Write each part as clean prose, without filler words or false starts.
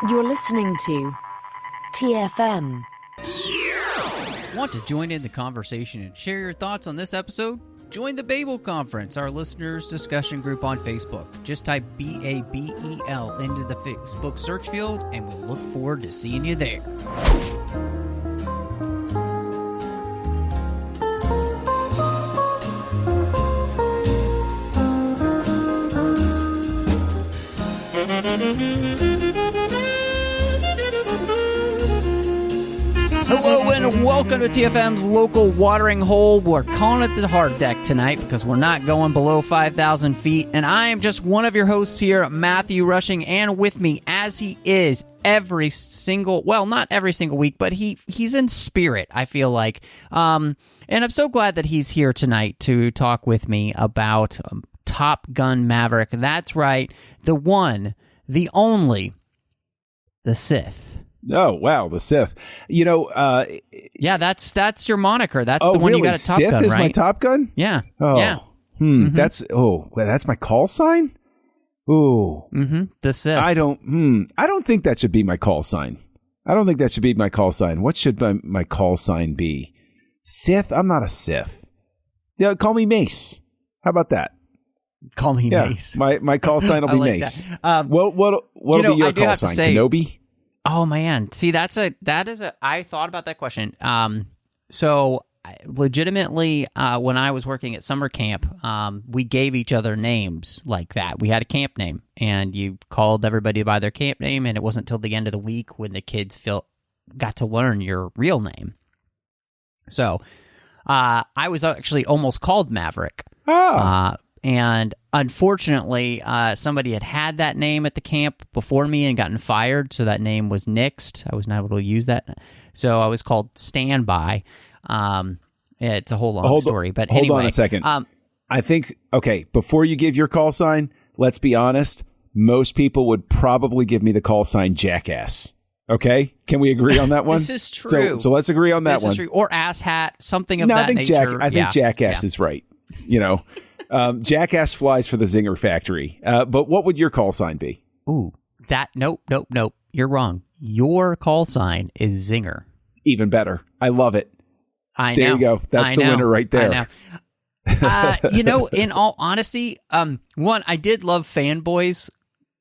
You're listening to TFM. Want to join in the conversation and share your thoughts on this episode? Join the Babel Conference, our listeners' discussion group on Facebook. Just type BABEL into the Facebook search field, and we'll look forward to seeing you there. Hello and welcome to TFM's local watering hole. We're calling it the hard deck tonight because we're not going below 5,000 feet. And I am just one of your hosts here, Matthew Rushing, and with me, as he is every single, well, not every single week, but he's in spirit, I feel like. And I'm so glad that he's here tonight to talk with me about Top Gun Maverick. That's right, the one, the only, the Sith. Oh, wow, the Sith. You know, yeah, that's your moniker. That's the one really? You got a Top Sith Gun, is right? my Top Gun? Yeah. Oh. Yeah. That's my call sign? Ooh. The Sith. I don't think that should be my call sign. I don't think that should be my call sign. What should my call sign be? Sith? I'm not a Sith. Yeah, call me Mace. How about that? Call me Mace. My call sign will be like Mace. What'll be your call sign? Kenobi? Oh man, see that is a. I thought about that question. So legitimately, when I was working at summer camp, we gave each other names like that. We had a camp name, and you called everybody by their camp name, and it wasn't until the end of the week when the kids got to learn your real name. So, I was actually almost called Maverick. Oh. And unfortunately, somebody had that name at the camp before me and gotten fired, so that name was nixed. I was not able to use that. So I was called Standby. It's a whole long story. But anyway. Hold on a second. I think, okay, before you give your call sign, let's be honest, most people would probably give me the call sign Jackass. Okay? Can we agree on that one? This is true. So let's agree on that one. True. Or Asshat, something of that nature. I think Jackass is right. You know. Jackass flies for the Zinger factory. But what would your call sign be? Ooh, nope. You're wrong. Your call sign is Zinger. Even better. I love it. I know. There you go. That's the winner right there. I know. In all honesty, one, I did love Fanboy's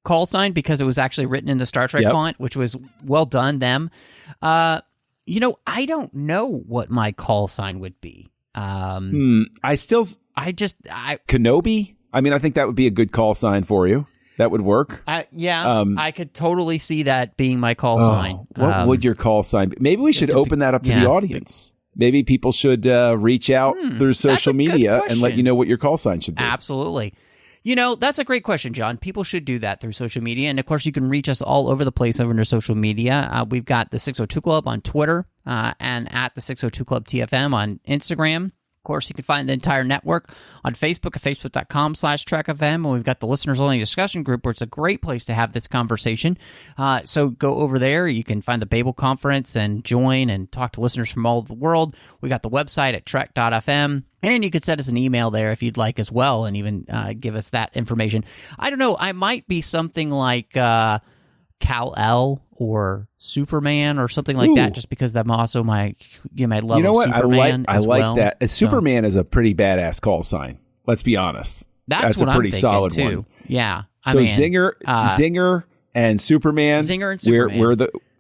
call sign because it was actually written in the Star Trek font, which was well done, them. I don't know what my call sign would be. Kenobi? I mean, I think that would be a good call sign for you. That would work. I could totally see that being my call sign. What would your call sign be? Maybe we should open that up to the audience. Maybe people should reach out through social media and let you know what your call sign should be. Absolutely. That's a great question, John. People should do that through social media. And, of course, you can reach us all over the place over under social media. We've got the 602 Club on Twitter and at the 602 Club TFM on Instagram. Of course, you can find the entire network on Facebook at facebook.com/TrekFM. And we've got the listeners-only discussion group where it's a great place to have this conversation. So go over there. You can find the Babel Conference and join and talk to listeners from all over the world. We got the website at trek.fm. And you could send us an email there if you'd like as well and even give us that information. I don't know. I might be something like Kal-El or Superman or something like that, just because I'm also my love of Superman. I like that. Superman is a pretty badass call sign. Let's be honest. That's a pretty solid too. one. Yeah. Zinger and Superman. Zinger and Superman.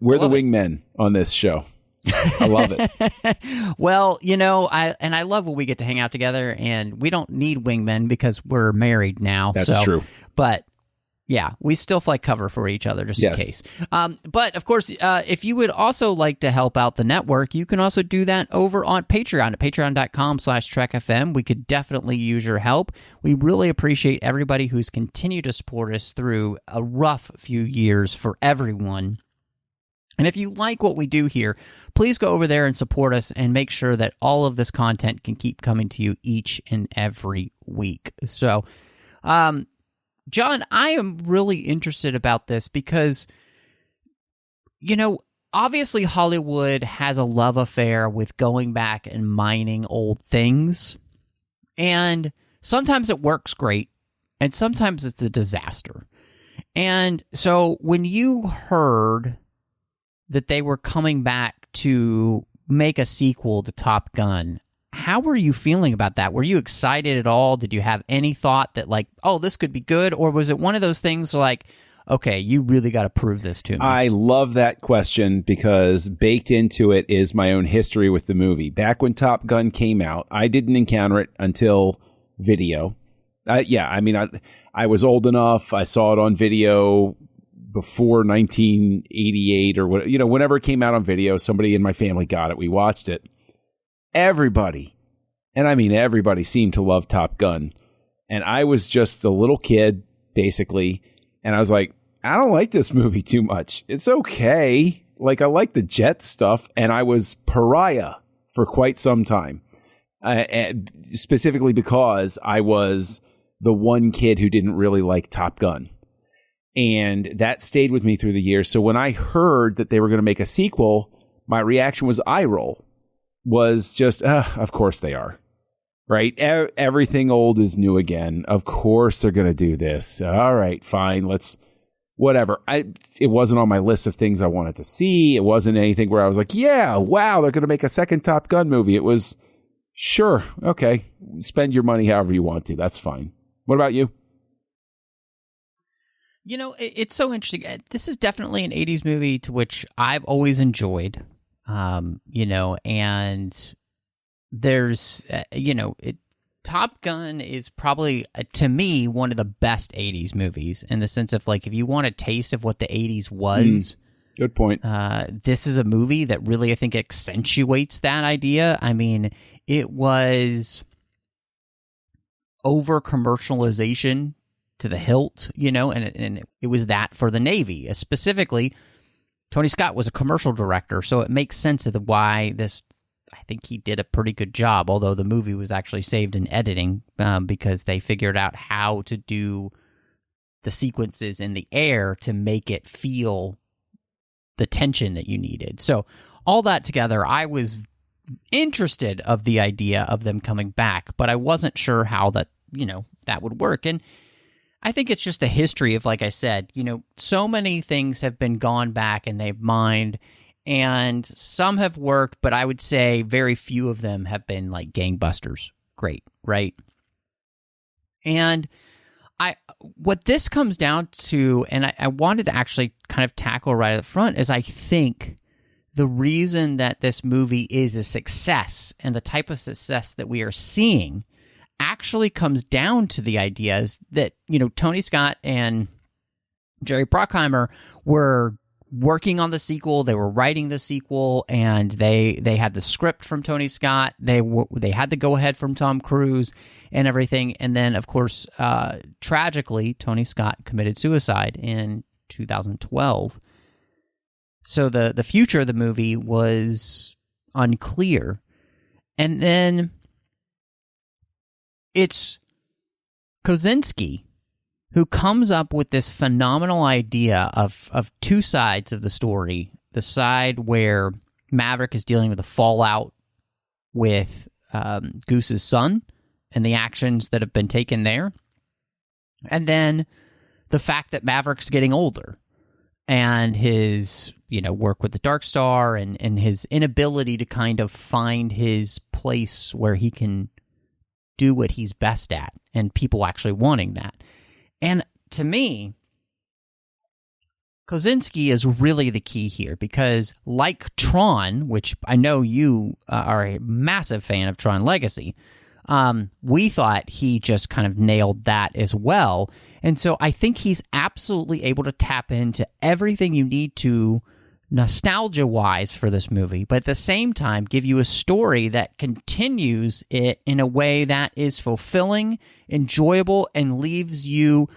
We're the wingmen on this show. I love it. Well, I love when we get to hang out together, and we don't need wingmen because we're married now. That's true. But yeah, we still fly cover for each other just in case. But of course, if you would also like to help out the network, you can also do that over on Patreon at patreon.com/TrekFM. We could definitely use your help. We really appreciate everybody who's continued to support us through a rough few years for everyone. And if you like what we do here, please go over there and support us and make sure that all of this content can keep coming to you each and every week. So, John, I am really interested about this because, obviously Hollywood has a love affair with going back and mining old things. And sometimes it works great, and sometimes it's a disaster. And so when you heard that they were coming back to make a sequel to Top Gun, how were you feeling about that? Were you excited at all? Did you have any thought that like, oh, this could be good? Or was it one of those things like, okay, you really got to prove this to me? I love that question because baked into it is my own history with the movie. Back when Top Gun came out, I didn't encounter it until video. I was old enough. I saw it on video before 1988 or whenever it came out on video. Somebody in my family got it. We watched it. Everybody, and I mean everybody, seemed to love Top Gun. And I was just a little kid, basically. And I was like, I don't like this movie too much. It's okay. Like, I like the jet stuff. And I was pariah for quite some time. And specifically because I was the one kid who didn't really like Top Gun. And that stayed with me through the years. So when I heard that they were going to make a sequel, my reaction was eye roll. Was just, of course they are. Right? Everything old is new again. Of course they're going to do this. All right, fine. Whatever. It wasn't on my list of things I wanted to see. It wasn't anything where I was like, yeah, wow, they're going to make a second Top Gun movie. It was, sure, okay, spend your money however you want to. That's fine. What about you? You know, it's so interesting. This is definitely an 80s movie to which I've always enjoyed, and there's, Top Gun is probably, to me, one of the best 80s movies in the sense of, like, if you want a taste of what the 80s was. Good point. This is a movie that really, I think, accentuates that idea. I mean, it was over-commercialization to the hilt, and it was that for the Navy. Specifically, Tony Scott was a commercial director, so it makes sense of why this, I think he did a pretty good job, although the movie was actually saved in editing because they figured out how to do the sequences in the air to make it feel the tension that you needed. So all that together, I was interested of the idea of them coming back, but I wasn't sure how that would work. And I think it's just the history of, like I said, so many things have been gone back and they've mined, and some have worked, but I would say very few of them have been like gangbusters. Great, right? And what this comes down to, and I wanted to actually kind of tackle right at the front, is I think the reason that this movie is a success and the type of success that we are seeing actually comes down to the idea is that, Tony Scott and Jerry Bruckheimer were working on the sequel. They were writing the sequel, and they had the script from Tony Scott. They had the go-ahead from Tom Cruise and everything. And then, of course, tragically, Tony Scott committed suicide in 2012. So the future of the movie was unclear. And then it's Kosinski who comes up with this phenomenal idea of two sides of the story. The side where Maverick is dealing with the fallout with Goose's son and the actions that have been taken there. And then the fact that Maverick's getting older and his, work with the Dark Star and his inability to kind of find his place where he can do what he's best at, and people actually wanting that. And to me, Kosinski is really the key here because, like Tron, which I know you are a massive fan of Tron Legacy, we thought he just kind of nailed that as well. And so I think he's absolutely able to tap into everything you need to nostalgia-wise for this movie, but at the same time give you a story that continues it in a way that is fulfilling, enjoyable, and leaves you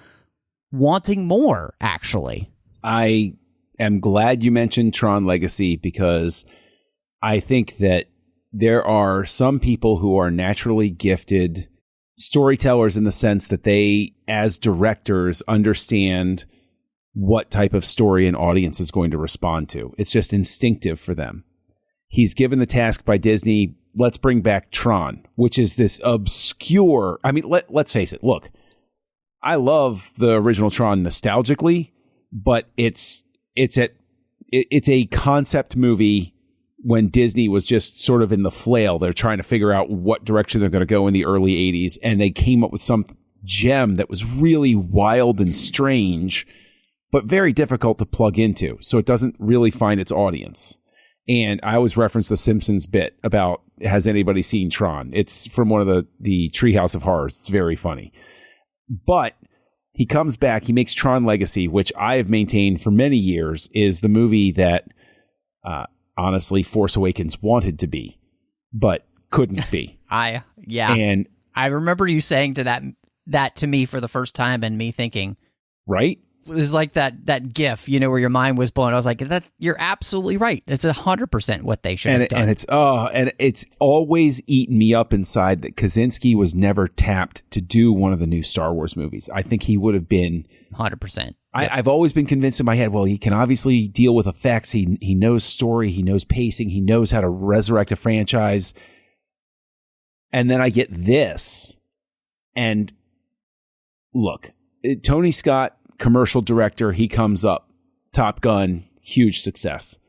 wanting more, actually. I am glad you mentioned Tron Legacy because I think that there are some people who are naturally gifted storytellers in the sense that they, as directors, understand what type of story an audience is going to respond to. It's just instinctive for them. He's given the task by Disney, let's bring back Tron, which is this obscure, let's face it, look, I love the original Tron nostalgically, but it's a concept movie when Disney was just sort of in the flail. They're trying to figure out what direction they're going to go in the early 80s, and they came up with some gem that was really wild and strange, but very difficult to plug into, so it doesn't really find its audience. And I always reference the Simpsons bit about, has anybody seen Tron? It's from one of the Treehouse of Horrors. It's very funny. But he comes back, he makes Tron Legacy, which I have maintained for many years is the movie that, honestly, Force Awakens wanted to be, but couldn't be. And I remember you saying to that to me for the first time, and me thinking, right? It was like that GIF, where your mind was blown. I was like, "That you're absolutely right. It's 100% what they should have done." And it's always eaten me up inside that Kaczynski was never tapped to do one of the new Star Wars movies. I think he would have been 100%. I've always been convinced in my head, well, he can obviously deal with effects. He knows story. He knows pacing. He knows how to resurrect a franchise. And then I get this, and look, Tony Scott, commercial director, he comes up, Top Gun, huge success.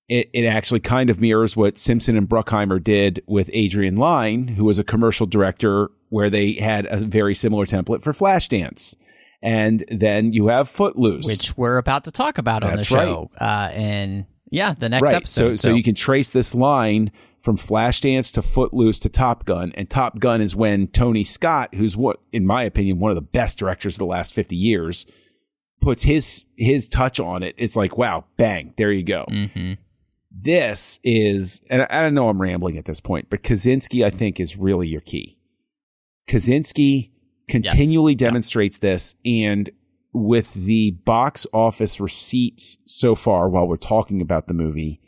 It actually kind of mirrors what Simpson and Bruckheimer did with Adrian Lyne, who was a commercial director, where they had a very similar template for Flashdance. And then you have Footloose, which we're about to talk about on the show. Right. The next episode. So you can trace this line from Flashdance to Footloose to Top Gun. And Top Gun is when Tony Scott, who's in my opinion, one of the best directors of the last 50 years, puts his touch on it. It's like, wow, bang, there you go. Mm-hmm. This is, and I know I'm rambling at this point, but Kaczynski, I think, is really your key. Kaczynski continually demonstrates this, and with the box office receipts so far while we're talking about the movie,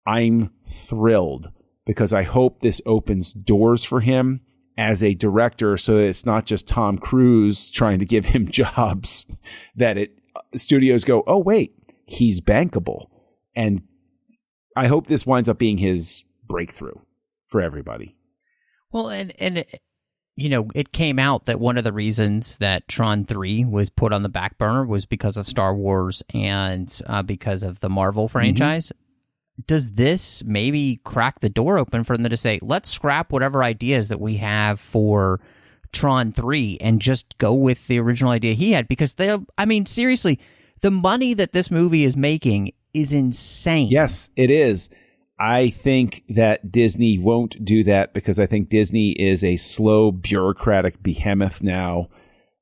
I'm thrilled, because I hope this opens doors for him as a director, so that it's not just Tom Cruise trying to give him jobs, that studios go, oh wait, he's bankable. And I hope this winds up being his breakthrough for everybody. Well, and it came out that one of the reasons that Tron 3 was put on the back burner was because of Star Wars and because of the Marvel franchise. Mm-hmm. Does this maybe crack the door open for them to say, let's scrap whatever ideas that we have for Tron 3 and just go with the original idea he had? Because seriously, the money that this movie is making is insane. Yes, it is. I think that Disney won't do that, because I think Disney is a slow, bureaucratic behemoth now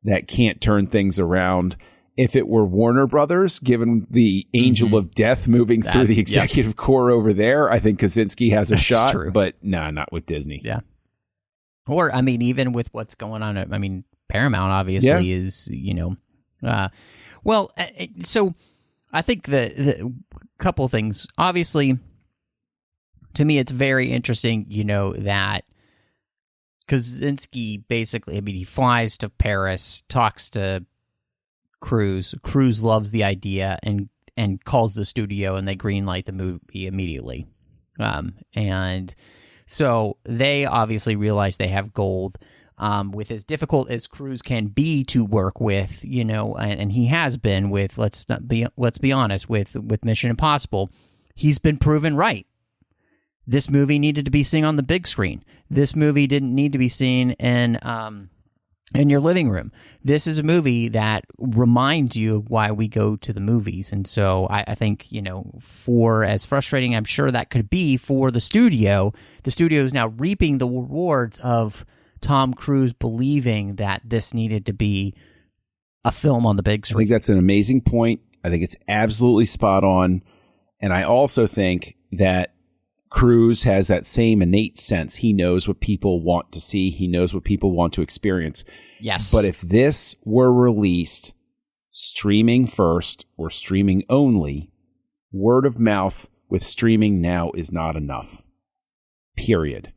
that can't turn things around. If it were Warner Brothers, given the angel of death moving through the executive core over there, I think Kaczynski has a shot. True. But not with Disney. Yeah. Or, even with what's going on, Paramount obviously is, so I think the couple things. Obviously, to me, it's very interesting, that Kaczynski basically, he flies to Paris, talks to Cruise. Cruise loves the idea and calls the studio, and they greenlight the movie immediately. And so they obviously realize they have gold. With as difficult as Cruise can be to work with, and he has been with, let's be honest, with Mission Impossible, he's been proven right. This movie needed to be seen on the big screen. This movie didn't need to be seen in your living room. This is a movie that reminds you of why we go to the movies. And so I think, for as frustrating I'm sure that could be for the studio is now reaping the rewards of Tom Cruise believing that this needed to be a film on the big screen. I think that's an amazing point. I think it's absolutely spot on. And I also think that Cruise has that same innate sense. He knows what people want to see. He knows what people want to experience. Yes. But if this were released streaming first or streaming only, word of mouth with streaming now is not enough. Period.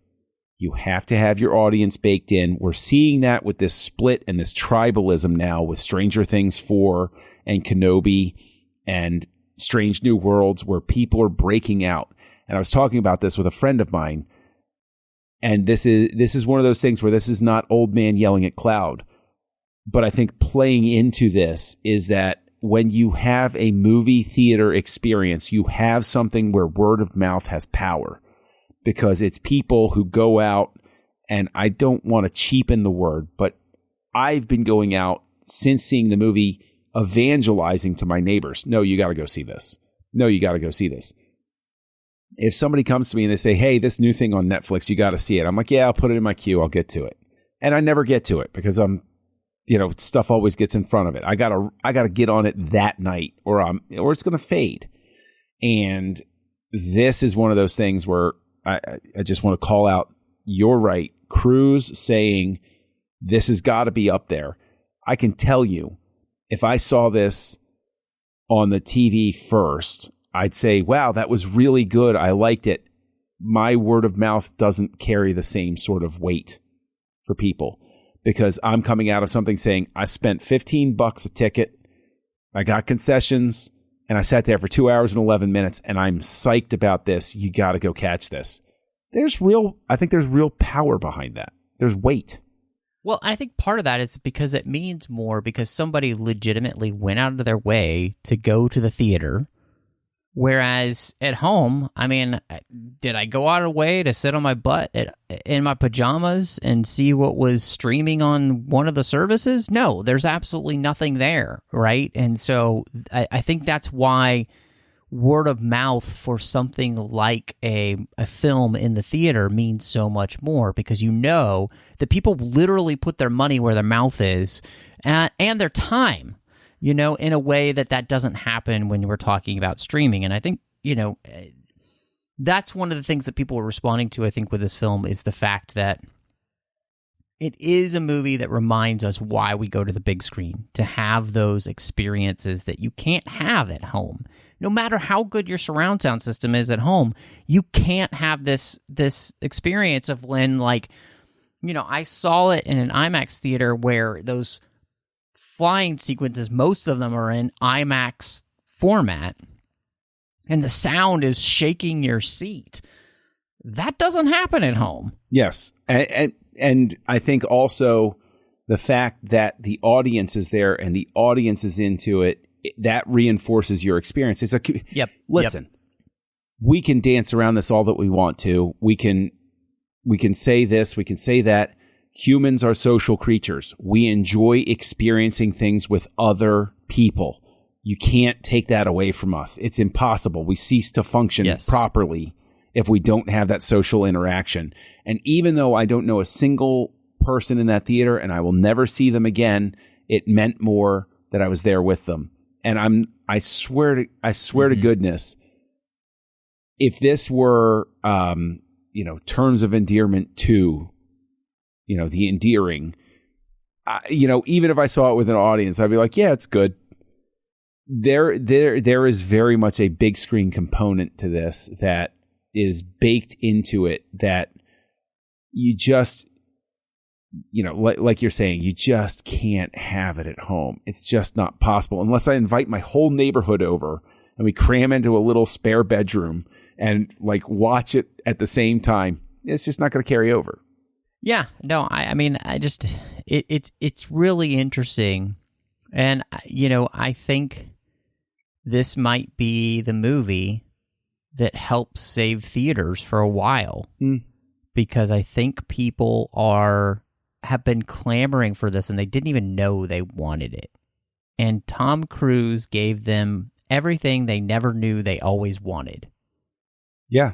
You have to have your audience baked in. We're seeing that with this split and this tribalism now with Stranger Things 4 and Kenobi and Strange New Worlds, where people are breaking out. And I was talking about this with a friend of mine, and this is one of those things where this is not old man yelling at cloud. But I think playing into this is that when you have a movie theater experience, you have something where word of mouth has power, because it's people who go out, and I don't want to cheapen the word, but I've been going out since seeing the movie evangelizing to my neighbors. No, you got to go see this. No, you got to go see this. If somebody comes to me and they say, hey, this new thing on Netflix, you got to see it. I'm like, yeah, I'll put it in my queue. I'll get to it. And I never get to it because stuff always gets in front of it. I gotta get on it that night or it's going to fade. And this is one of those things where I just want to call out, you're right. Cruise saying this has got to be up there. I can tell you, if I saw this on the TV first, I'd say, wow, that was really good. I liked it. My word of mouth doesn't carry the same sort of weight for people, because I'm coming out of something saying, I spent $15 a ticket, I got concessions, and I sat there for 2 hours and 11 minutes, and I'm psyched about this. You got to go catch this. I think there's real power behind that. There's weight. Well, I think part of that is because it means more, because somebody legitimately went out of their way to go to the theater. Whereas at home, I mean, did I go out of the way to sit on my butt in my pajamas and see what was streaming on one of the services? No, there's absolutely nothing there, right? And so I think that's why word of mouth for something like a film in the theater means so much more, because you know that people literally put their money where their mouth is and their time, in a way that doesn't happen when we're talking about streaming. And I think, that's one of the things that people are responding to, I think, with this film, is the fact that it is a movie that reminds us why we go to the big screen, to have those experiences that you can't have at home. No matter how good your surround sound system is at home, you can't have this experience of when, I saw it in an IMAX theater where those flying sequences, most of them are in IMAX format, and the sound is shaking your seat. That doesn't happen at home. Yes. And I think also the fact that the audience is there and the audience is into it, that reinforces your experience. It's listen, we can dance around this all that we want to. We can say this, we can say that. Humans are social creatures. We enjoy experiencing things with other people. You can't take that away from us. It's impossible. We cease to function properly if we don't have that social interaction. And even though I don't know a single person in that theater and I will never see them again, it meant more that I was there with them. And I swear to goodness, if this were, Terms of Endearment 2, the endearing, even if I saw it with an audience, I'd be like, yeah, it's good. There is very much a big screen component to this that is baked into it, that you just, like you're saying, you just can't have it at home. It's just not possible unless I invite my whole neighborhood over and we cram into a little spare bedroom and watch it at the same time. It's just not going to carry over. Yeah, no, it's really interesting. And, I think this might be the movie that helps save theaters for a while, because I think people have been clamoring for this and they didn't even know they wanted it. And Tom Cruise gave them everything they never knew they always wanted. Yeah.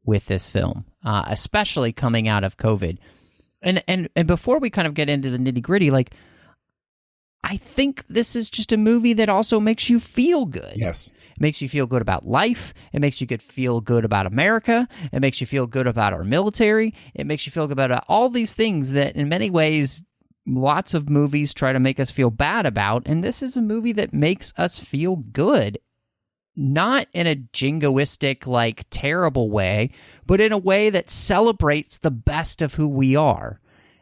With this film, especially coming out of COVID. And before we kind of get into the nitty-gritty, I think this is just a movie that also makes you feel good. Yes. It makes you feel good about life. It makes you feel good about America. It makes you feel good about our military. It makes you feel good about all these things that in many ways lots of movies try to make us feel bad about. And this is a movie that makes us feel good. Not in a jingoistic, terrible way, but in a way that celebrates the best of who we are.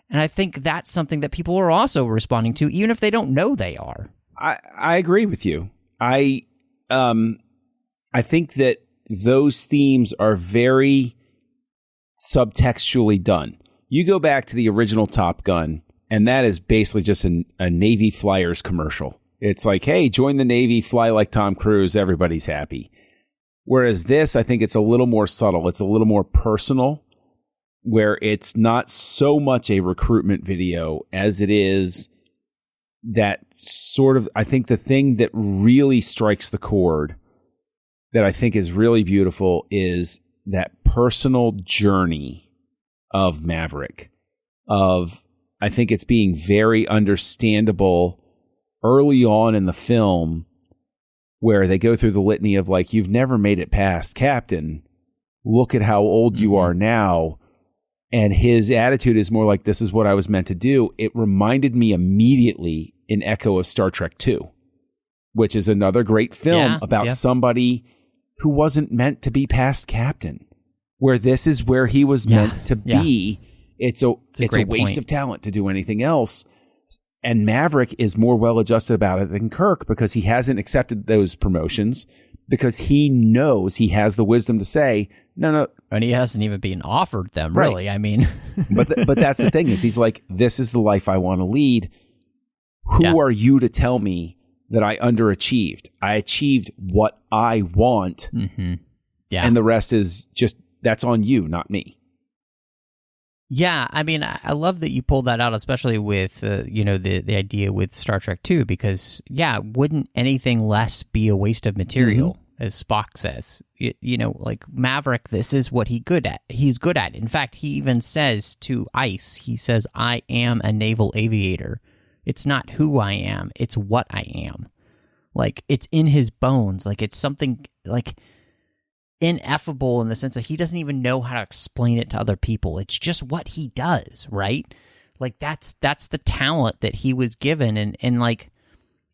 And I think that's something that people are also responding to, even if they don't know they are. I agree with you. I think that those themes are very subtextually done. You go back to the original Top Gun, And that is basically just a Navy Flyers commercial. It's like, hey, join the Navy, fly like Tom Cruise, everybody's happy. Whereas this, I think it's a little more subtle. It's a little more personal, where it's not so much a recruitment video as it is that sort of, I think the thing that really strikes the chord that I think is really beautiful is that personal journey of Maverick. I think it's being very understandable early on in the film, where they go through the litany of like, you've never made it past Captain. Look at how old you are now. And his attitude is more like, this is what I was meant to do. It reminded me immediately in echo of Star Trek II, which is another great film about somebody who wasn't meant to be past Captain, where this is where he was meant to be. It's a waste of talent to do anything else. And Maverick is more well-adjusted about it than Kirk, because he hasn't accepted those promotions, because he knows he has the wisdom to say, no. And he hasn't even been offered them, really. Right. I mean. but that's the thing, is he's like, this is the life I want to lead. Who are you to tell me that I underachieved? I achieved what I want. Mm-hmm. Yeah. And the rest is just, that's on you, not me. Yeah, I mean, I love that you pulled that out, especially with, the idea with Star Trek II, because, wouldn't anything less be a waste of material, as Spock says? Like Maverick, this is what he's good at. In fact, he even says to Ice, he says, I am a naval aviator. It's not who I am, it's what I am. Like, it's in his bones. Like, it's something, like, ineffable in the sense that he doesn't even know how to explain it to other people. It's just what he does, right? Like, that's the talent that he was given, and like,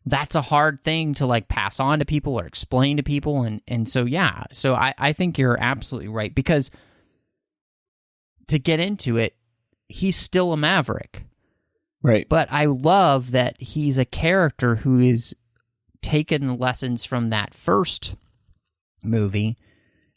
that's a hard thing to like pass on to people or explain to people, and so I think you're absolutely right, because to get into it, he's still a Maverick, right? But I love that he's a character who is taken lessons from that first movie,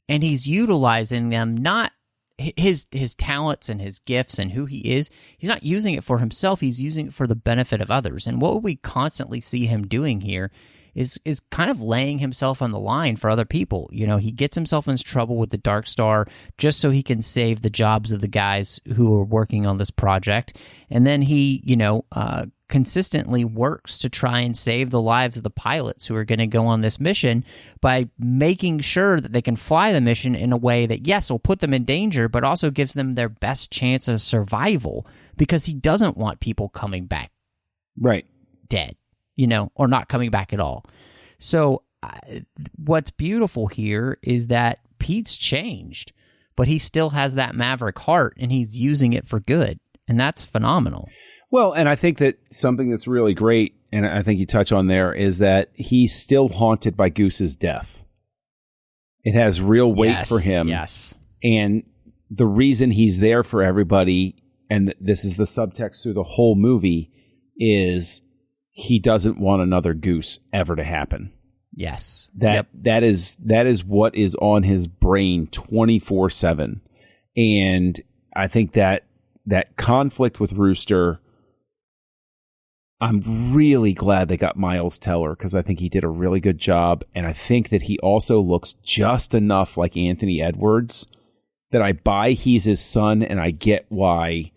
and he's utilizing them, not his talents and his gifts and who he is. He's not using it for himself. He's using it for the benefit of others. And what we constantly see him doing here is kind of laying himself on the line for other people. He gets himself into trouble with the Dark Star just so he can save the jobs of the guys who are working on this project. And then he, consistently works to try and save the lives of the pilots who are going to go on this mission by making sure that they can fly the mission in a way that, yes, will put them in danger, but also gives them their best chance of survival, because he doesn't want people coming back dead, or not coming back at all. So what's beautiful here is that Pete's changed, but he still has that Maverick heart, and he's using it for good, and that's phenomenal. Well, and I think that something that's really great, and I think you touch on there, is that he's still haunted by Goose's death. It has real weight for him. Yes. And the reason he's there for everybody, and this is the subtext through the whole movie, is he doesn't want another Goose ever to happen. Yes. That is what is on his brain 24/7. And I think that conflict with Rooster, I'm really glad they got Miles Teller, because I think he did a really good job. And I think that he also looks just enough like Anthony Edwards that I buy he's his son, and I get why,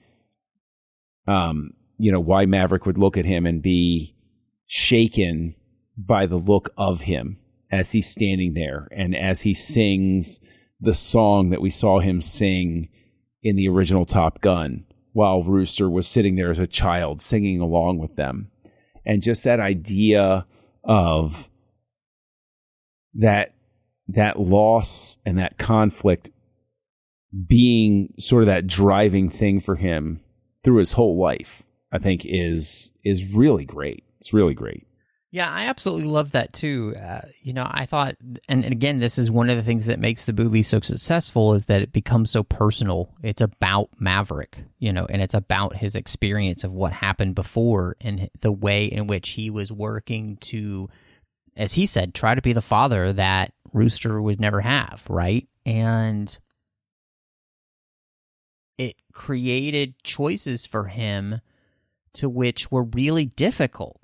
why Maverick would look at him and be shaken by the look of him as he's standing there and as he sings the song that we saw him sing in the original Top Gun, while Rooster was sitting there as a child singing along with them. And just that idea of that loss and that conflict being sort of that driving thing for him through his whole life, I think is really great. It's really great. Yeah, I absolutely love that too. I thought, and again, this is one of the things that makes the movie so successful, is that it becomes so personal. It's about Maverick, and it's about his experience of what happened before and the way in which he was working to, as he said, try to be the father that Rooster would never have, right? And it created choices for him to which were really difficult.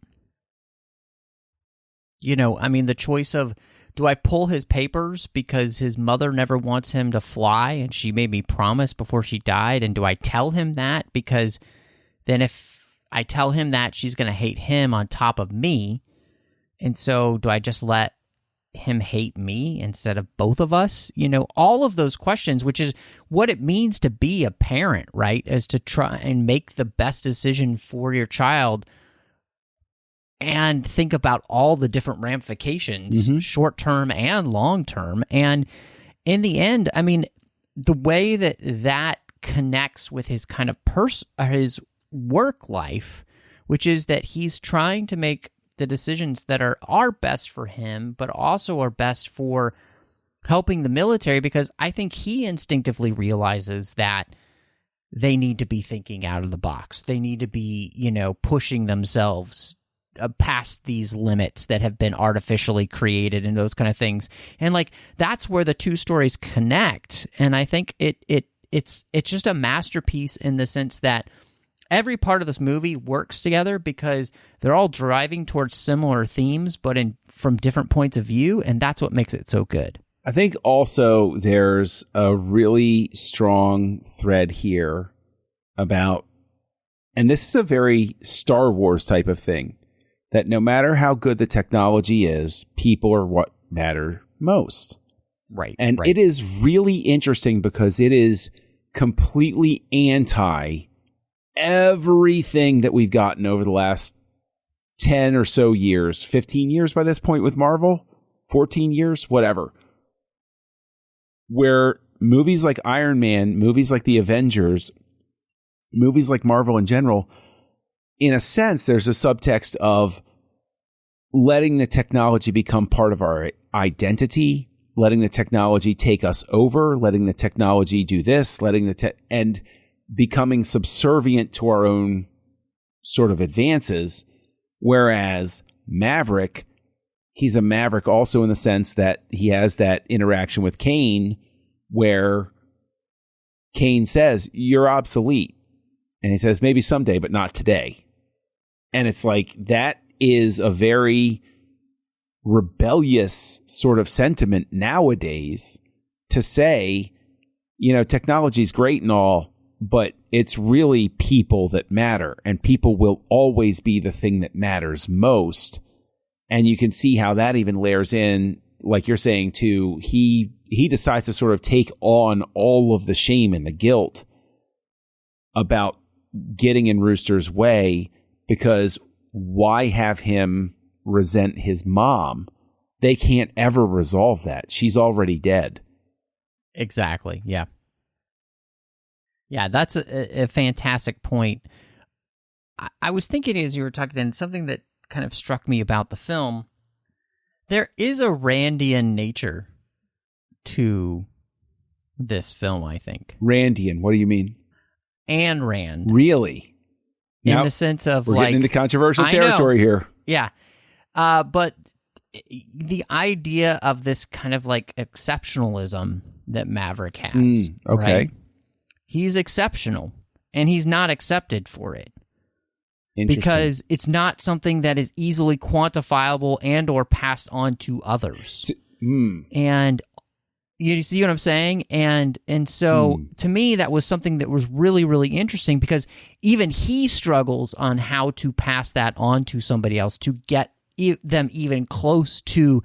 You know, I mean, the choice of, do I pull his papers because his mother never wants him to fly and she made me promise before she died? And do I tell him that because then if I tell him that, she's going to hate him on top of me? And so do I just let him hate me instead of both of us? You know, all of those questions, which is what it means to be a parent, right? Is to try and make the best decision for your child and think about all the different ramifications, short term and long term. And in the end, I mean, the way that that connects with his kind of his work life, which is that he's trying to make the decisions that are best for him, but also are best for helping the military, because I think he instinctively realizes that they need to be thinking out of the box. They need to be, you know, pushing themselves past these limits that have been artificially created and those kind of things. And like, that's where the two stories connect. And I think it's just a masterpiece in the sense that every part of this movie works together because they're all driving towards similar themes, but from different points of view. And that's what makes it so good. I think also there's a really strong thread here about, and this is a very Star Wars type of thing, that no matter how good the technology is, people are what matter most. Right. And it is really interesting because it is completely anti everything that we've gotten over the last 10 or so years, 15 years by this point with Marvel, 14 years, whatever. Where movies like Iron Man, movies like The Avengers, movies like Marvel in general, in a sense, there's a subtext of letting the technology become part of our identity, letting the technology take us over, letting the technology do this, and becoming subservient to our own sort of advances. Whereas Maverick, he's a Maverick also in the sense that he has that interaction with Kane where Kane says, "You're obsolete." And he says, "Maybe someday, but not today." And it's like, that is a very rebellious sort of sentiment nowadays to say, you know, technology is great and all, but it's really people that matter, and people will always be the thing that matters most. And you can see how that even layers in, like you're saying too, he decides to sort of take on all of the shame and the guilt about getting in Rooster's way, because why have him resent his mom? They can't ever resolve that. She's already dead. Exactly. Yeah. Yeah, that's a fantastic point. I was thinking as you were talking, and something that kind of struck me about the film, there is a Randian nature to this film, I think. Randian, what do you mean? Ayn Rand. Really? In the sense of, we're like, getting into controversial territory here. Yeah. But the idea of this kind of like exceptionalism that Maverick has. Okay. Right? He's exceptional, and he's not accepted for it. Because it's not something that is easily quantifiable and or passed on to others. And you see what I'm saying? And so to me, that was something that was really, really interesting, because even he struggles on how to pass that on to somebody else to get them even close to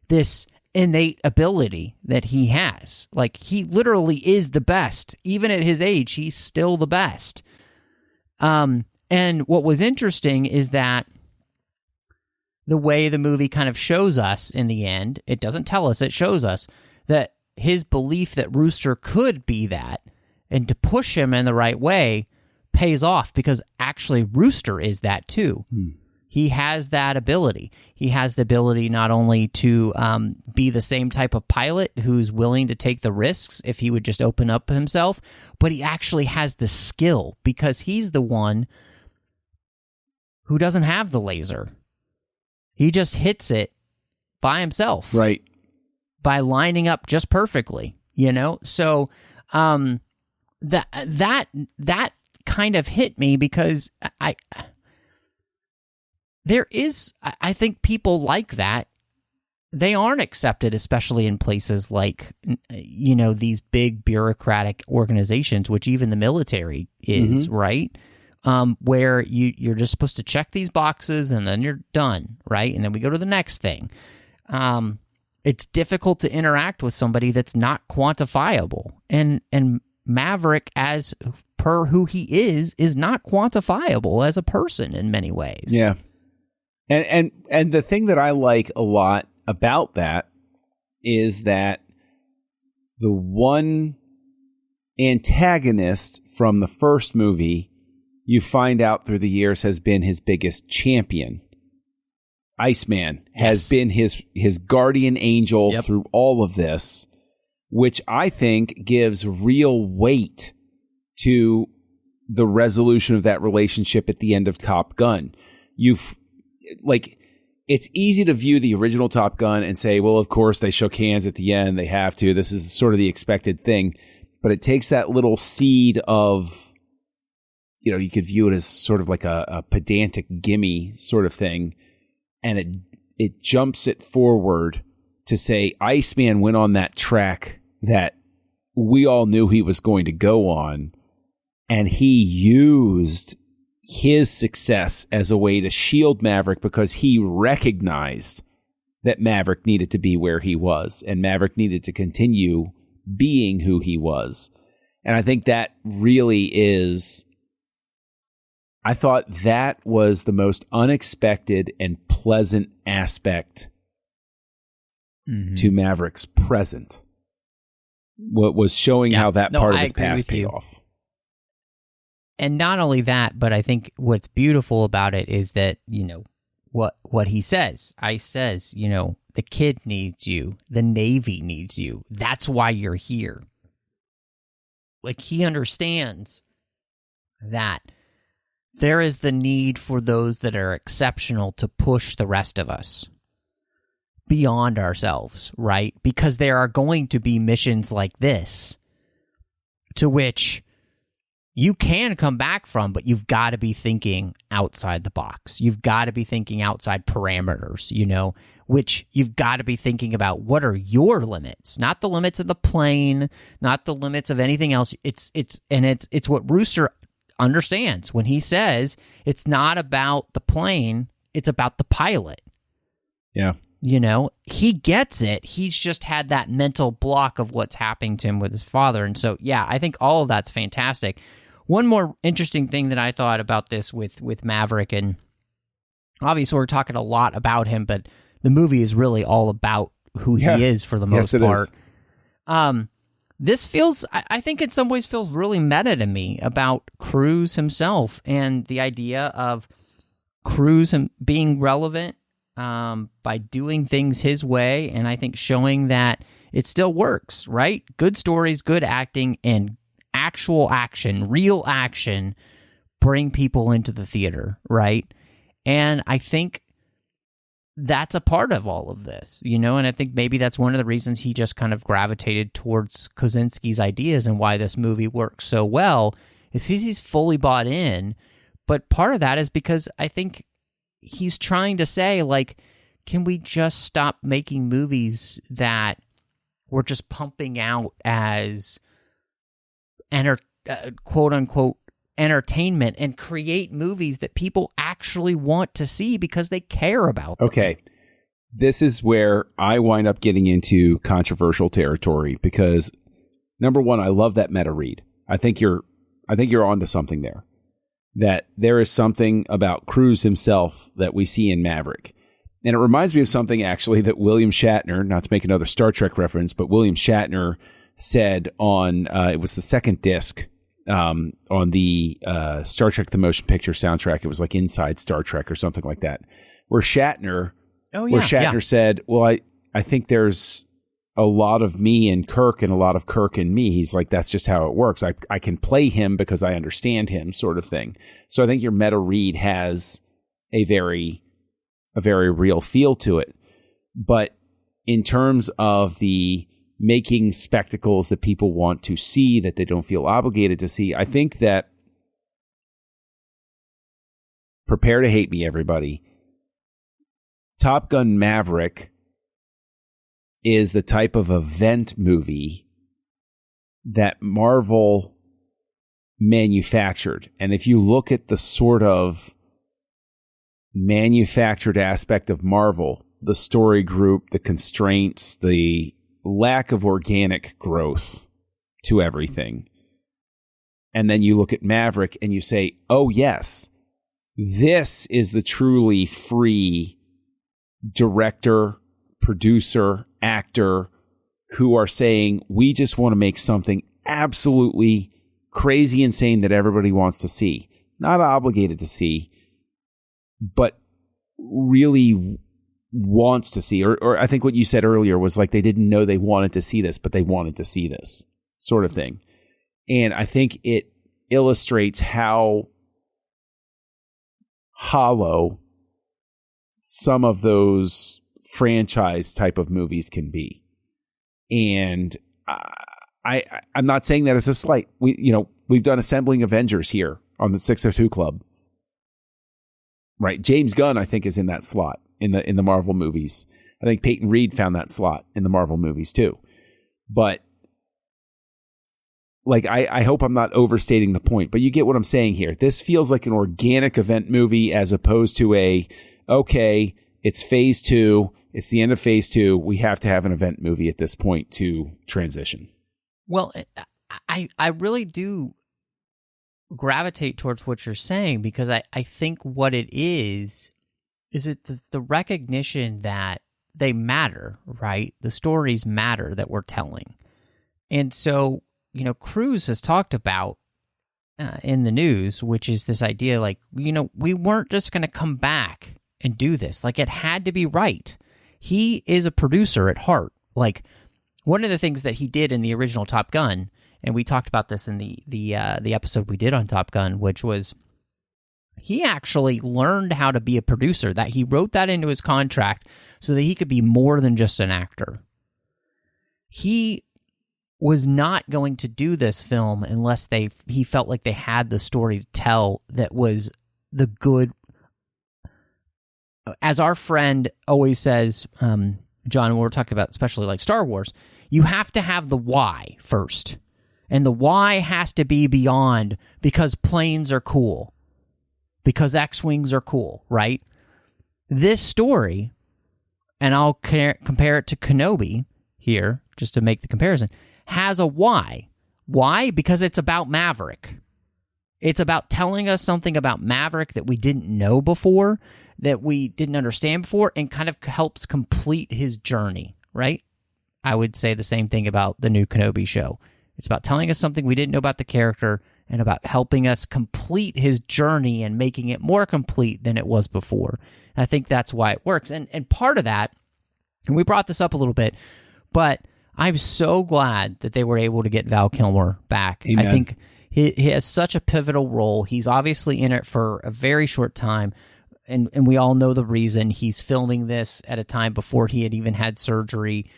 this innate ability that he has. Like, he literally is the best. Even at his age, he's still the best. And what was interesting is that the way the movie kind of shows us in the end, it doesn't tell us, it shows us that his belief that Rooster could be that, and to push him in the right way, pays off, because actually Rooster is that too. He has that ability. He has the ability not only to be the same type of pilot who's willing to take the risks if he would just open up himself, but he actually has the skill, because he's the one who doesn't have the laser. He just hits it by himself. Right. By lining up just perfectly, you know? So that kind of hit me, because there is, I think people like that, they aren't accepted, especially in places like, these big bureaucratic organizations, which even the military is, right? Where you're just supposed to check these boxes and then you're done, right? And then we go to the next thing. It's difficult to interact with somebody that's not quantifiable. And Maverick, as per who he is not quantifiable as a person in many ways. Yeah. And the thing that I like a lot about that is that the one antagonist from the first movie, you find out through the years, has been his biggest champion. Iceman has been his guardian angel through all of this, which I think gives real weight to the resolution of that relationship at the end of Top Gun. It's easy to view the original Top Gun and say, well, of course they shook hands at the end. They have to. This is sort of the expected thing. But it takes that little seed of, you could view it as sort of like a pedantic gimme sort of thing. And it jumps it forward to say Iceman went on that track that we all knew he was going to go on. And he used his success as a way to shield Maverick because he recognized that Maverick needed to be where he was and Maverick needed to continue being who he was. And I think that really is, I thought that was the most unexpected and pleasant aspect to Maverick's present. What was showing how that part of his past paid off. And not only that, but I think what's beautiful about it is that, what he says. Ice says, the kid needs you. The Navy needs you. That's why you're here. Like, he understands that there is the need for those that are exceptional to push the rest of us beyond ourselves, right? Because there are going to be missions like this to which you can come back from, but you've got to be thinking outside the box. You've got to be thinking outside parameters, which you've got to be thinking about what are your limits, not the limits of the plane, not the limits of anything else. It's what Rooster understands when he says it's not about the plane, it's about the pilot. Yeah. He gets it. He's just had that mental block of what's happening to him with his father. And so, I think all of that's fantastic. One more interesting thing that I thought about this with Maverick, and obviously we're talking a lot about him, but the movie is really all about who he is for the most part. This feels, I think in some ways feels really meta to me about Cruise himself and the idea of Cruise being relevant by doing things his way, and I think showing that it still works, right? Good stories, good acting, and actual action, real action, bring people into the theater, right? And I think that's a part of all of this, and I think maybe that's one of the reasons he just kind of gravitated towards Kosinski's ideas and why this movie works so well, is he's fully bought in. But part of that is because I think he's trying to say, like, can we just stop making movies that we're just pumping out as quote unquote entertainment and create movies that people actually want to see because they care about them. Okay. This is where I wind up getting into controversial territory because, number one, I love that meta read. I think you're onto something there. That there is something about Cruise himself that we see in Maverick. And it reminds me of something, actually, that William Shatner, not to make another Star Trek reference, but William Shatner said on, it was the second disc on the Star Trek The Motion Picture soundtrack. It was like Inside Star Trek or something like that, where Shatner said, well, I think there's a lot of me in Kirk and a lot of Kirk in me. He's like, that's just how it works. I can play him because I understand him, sort of thing. So I think your meta read has a very real feel to it. But in terms of the making spectacles that people want to see, that they don't feel obligated to see, I think that, prepare to hate me, everybody, Top Gun Maverick is the type of event movie that Marvel manufactured. And if you look at the sort of manufactured aspect of Marvel, the story group, the constraints, the lack of organic growth to everything, and then you look at Maverick and you say, oh yes, this is the truly free director, producer, actor who are saying, we just want to make something absolutely crazy insane that everybody wants to see. Not obligated to see, but really wants to see. Or I think what you said earlier was like they didn't know they wanted to see this, but they wanted to see this sort of thing. And I think it illustrates how hollow some of those franchise type of movies can be. And I'm not saying that as a slight. We've done Assembling Avengers here on the 602 Club. Right. James Gunn, I think, is in that slot in the Marvel movies. I think Peyton Reed found that slot in the Marvel movies too. But like, I hope I'm not overstating the point, but you get what I'm saying here. This feels like an organic event movie as opposed to it's phase 2. It's the end of phase 2. We have to have an event movie at this point to transition. Well, I really do gravitate towards what you're saying, because I think what it is it the recognition that they matter, right? The stories matter that we're telling. And so, Cruise has talked about in the news, which is this idea like, we weren't just going to come back and do this. Like, it had to be right. He is a producer at heart. Like, one of the things that he did in the original Top Gun, and we talked about this in the episode we did on Top Gun, which was he actually learned how to be a producer, that he wrote that into his contract so that he could be more than just an actor. He was not going to do this film unless he felt like they had the story to tell that was the good. As our friend always says, John, when we're talking about especially like Star Wars, you have to have the why first. And the why has to be beyond because planes are cool, because X-Wings are cool, right? This story, and I'll compare it to Kenobi here, just to make the comparison, has a why. Why? Because it's about Maverick. It's about telling us something about Maverick that we didn't know before, that we didn't understand before, and kind of helps complete his journey, right? I would say the same thing about the new Kenobi show. It's about telling us something we didn't know about the character and about helping us complete his journey and making it more complete than it was before. And I think that's why it works. And part of that, and we brought this up a little bit, but I'm so glad that they were able to get Val Kilmer back. Amen. I think he has such a pivotal role. He's obviously in it for a very short time, and we all know the reason. He's filming this at a time before he had even had surgery.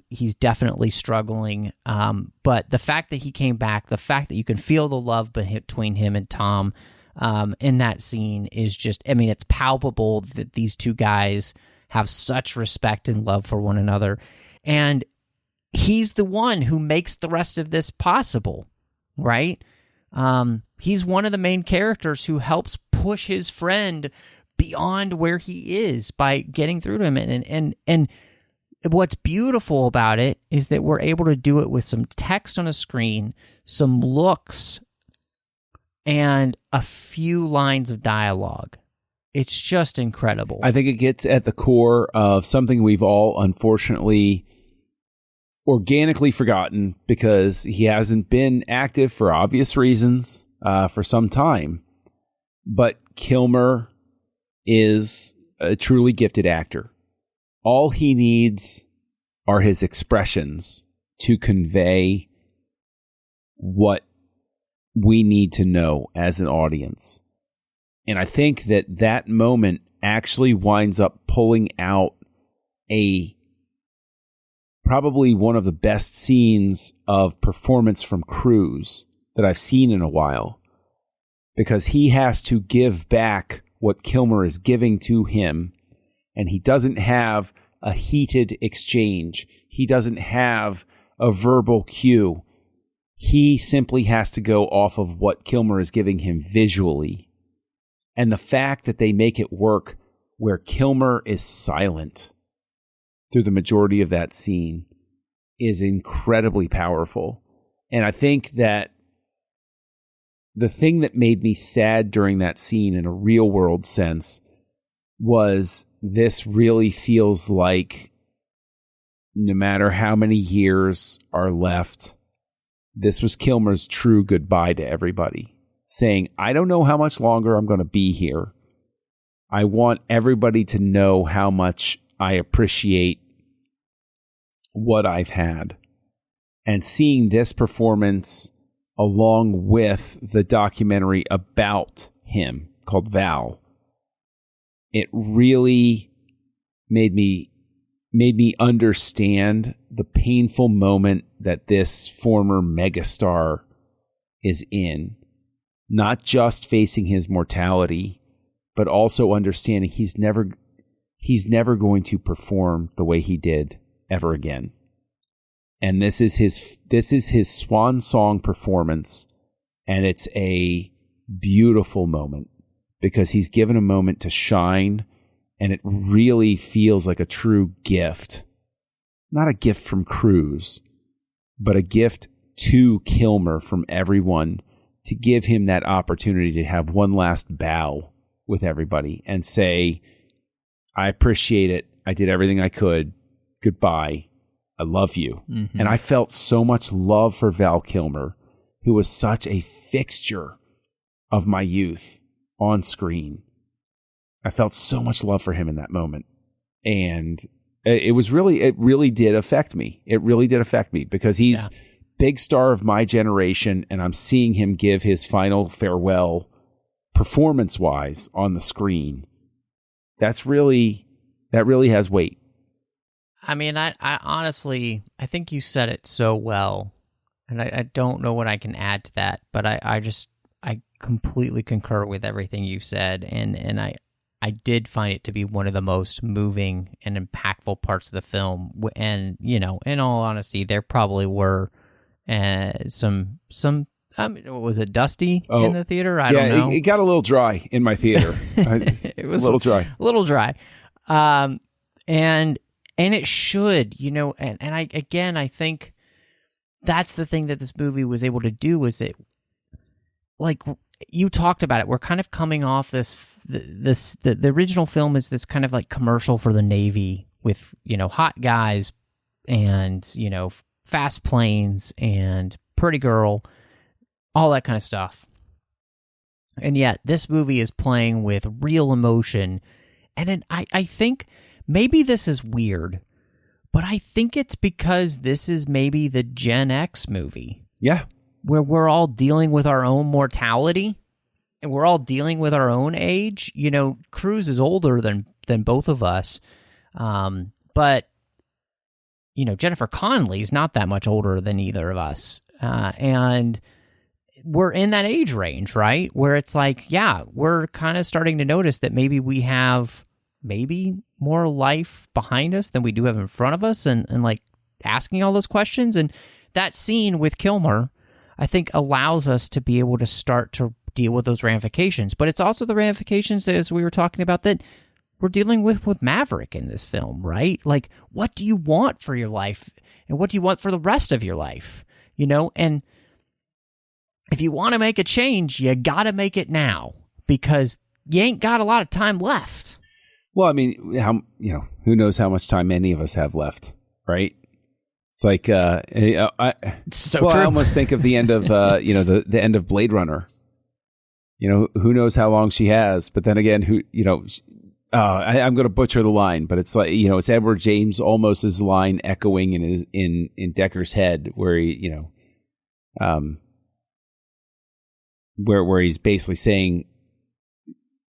He's definitely struggling. But the fact that he came back, the fact that you can feel the love between him and Tom in that scene is just, it's palpable that these two guys have such respect and love for one another. And he's the one who makes the rest of this possible, right? He's one of the main characters who helps push his friend beyond where he is by getting through to him. And what's beautiful about it is that we're able to do it with some text on a screen, some looks, and a few lines of dialogue. It's just incredible. I think it gets at the core of something we've all unfortunately organically forgotten, because he hasn't been active for obvious reasons for some time. But Kilmer is a truly gifted actor. All he needs are his expressions to convey what we need to know as an audience. And I think that moment actually winds up pulling out probably one of the best scenes of performance from Cruise that I've seen in a while, because he has to give back what Kilmer is giving to him and he doesn't have a heated exchange. He doesn't have a verbal cue. He simply has to go off of what Kilmer is giving him visually. And the fact that they make it work where Kilmer is silent through the majority of that scene is incredibly powerful. And I think that the thing that made me sad during that scene in a real world sense was this really feels like no matter how many years are left, this was Kilmer's true goodbye to everybody, saying, I don't know how much longer I'm going to be here. I want everybody to know how much I appreciate what I've had. And seeing this performance along with the documentary about him called Val, it really made me understand the painful moment that this former megastar is in. Not just facing his mortality, but also understanding he's never going to perform the way he did ever again. And this is his swan song performance, and it's a beautiful moment because he's given a moment to shine, and it really feels like a true gift. Not a gift from Cruise, but a gift to Kilmer from everyone to give him that opportunity to have one last bow with everybody and say, I appreciate it. I did everything I could. Goodbye. I love you. Mm-hmm. And I felt so much love for Val Kilmer, who was such a fixture of my youth on screen. I felt so much love for him in that moment. And it really did affect me. It really did affect me because he's big star of my generation, and I'm seeing him give his final farewell performance-wise on the screen. That really has weight. I mean, I honestly, I think you said it so well, and I don't know what I can add to that, but I completely concur with everything you said, and I did find it to be one of the most moving and impactful parts of the film, and, you know, in all honesty, there probably were some was it dusty in the theater? I don't know. It got a little dry in my theater. It was a little dry. A little dry. And it should, you know, and I think that's the thing that this movie was able to do is it, like you talked about it, we're kind of coming off the original film is this kind of like commercial for the Navy with, you know, hot guys and, you know, fast planes and pretty girl, all that kind of stuff. And yet this movie is playing with real emotion. And I think maybe this is weird, but I think it's because this is maybe the Gen X movie. Yeah. Where we're all dealing with our own mortality and we're all dealing with our own age. You know, Cruise is older than both of us. But, you know, Jennifer Connelly's not that much older than either of us. And we're in that age range, right? Where it's like, yeah, we're kind of starting to notice that maybe we have more life behind us than we do have in front of us, and like asking all those questions. And that scene with Kilmer, I think, allows us to be able to start to deal with those ramifications. But it's also the ramifications, as we were talking about, that we're dealing with Maverick in this film, right? Like, what do you want for your life? And what do you want for the rest of your life? You know, and if you want to make a change, you got to make it now because you ain't got a lot of time left. Well, I mean, who knows how much time any of us have left, right? It's like, true. I almost think of the end of, the end of Blade Runner. You know, who knows how long she has, but then again, I'm going to butcher the line, but it's like, you know, it's Edward James Olmos's line echoing in Decker's head, where he, where he's basically saying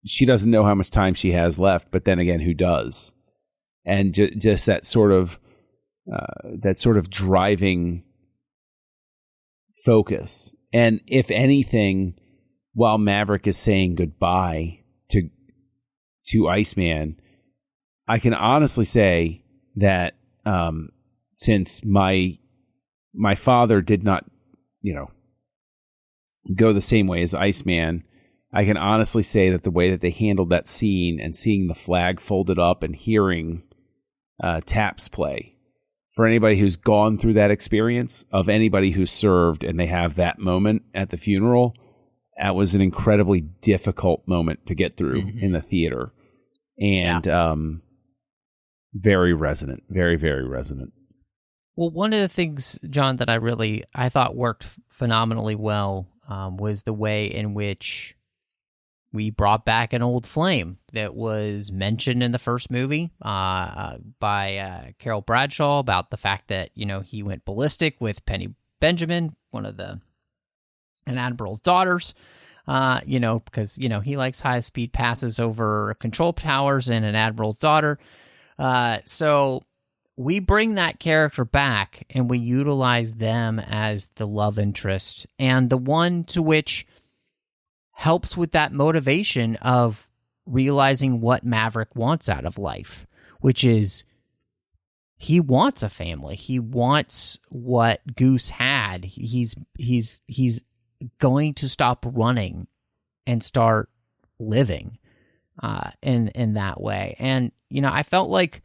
she doesn't know how much time she has left, but then again, who does? And just that sort of driving focus. And if anything, while Maverick is saying goodbye to Iceman, I can honestly say that since my father did not, go the same way as Iceman, I can honestly say that the way that they handled that scene and seeing the flag folded up and hearing taps play, for anybody who's gone through that experience, of anybody who served and they have that moment at the funeral, that was an incredibly difficult moment to get through in the theater. And very resonant, very, very resonant. Well, one of the things, John, that I thought worked phenomenally well was the way in which we brought back an old flame that was mentioned in the first movie by Carol Bradshaw about the fact that, he went ballistic with Penny Benjamin, an admiral's daughters, because, he likes high-speed passes over control towers and an admiral's daughter. So we bring that character back and we utilize them as the love interest and the one to which helps with that motivation of realizing what Maverick wants out of life, which is he wants a family. He wants what Goose had. He's going to stop running and start living in that way. And, I felt like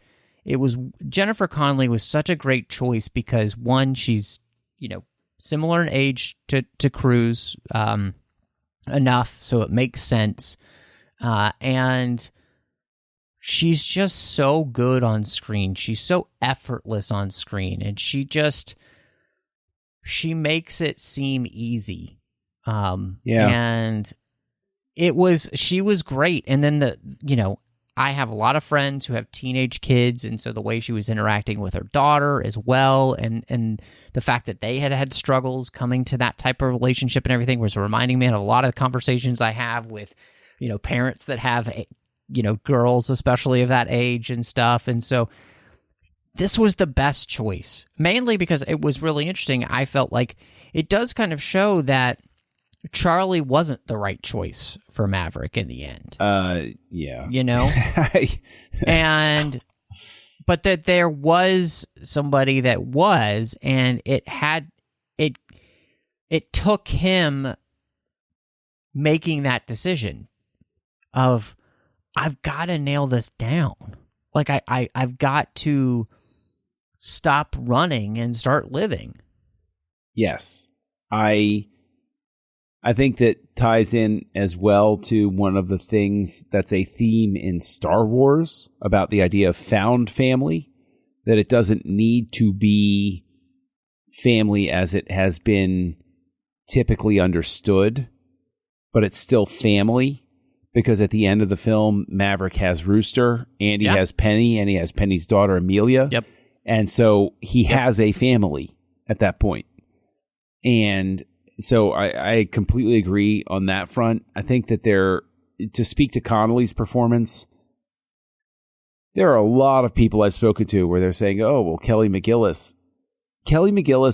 Jennifer Connelly was such a great choice because, one, she's, similar in age to Cruise, enough so it makes sense, and she's just so good on screen. She's so effortless on screen, and she makes it seem easy. And she was great. And then I have a lot of friends who have teenage kids, and so the way she was interacting with her daughter as well, and the fact that they had struggles coming to that type of relationship and everything was reminding me of a lot of the conversations I have with, parents that have, girls, especially of that age and stuff. And so this was the best choice, mainly because it was really interesting. I felt like it does kind of show that Charlie wasn't the right choice for Maverick in the end. Yeah. But that there was somebody that was, and it took him making that decision of, I've got to nail this down. Like I've got to stop running and start living. Yes. I think that ties in as well to one of the things that's a theme in Star Wars about the idea of found family, that it doesn't need to be family as it has been typically understood, but it's still family, because at the end of the film, Maverick has Rooster, and he has Penny, and he has Penny's daughter, Amelia. Yep. And so he has a family at that point. And so I completely agree on that front. I think that to speak to Connolly's performance, there are a lot of people I've spoken to where they're saying, oh, well, Kelly McGillis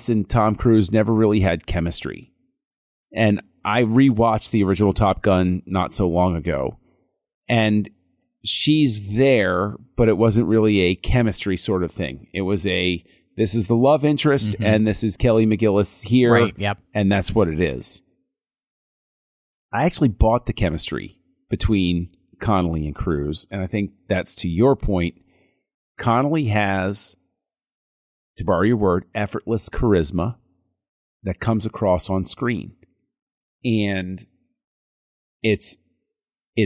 and Tom Cruise never really had chemistry. And I rewatched the original Top Gun not so long ago, and she's there, but it wasn't really a chemistry sort of thing. It was this is the love interest, and this is Kelly McGillis here, right, yep. And that's what it is. I actually bought the chemistry between Connolly and Cruise, and I think that's to your point. Connolly has, to borrow your word, effortless charisma that comes across on screen. And it's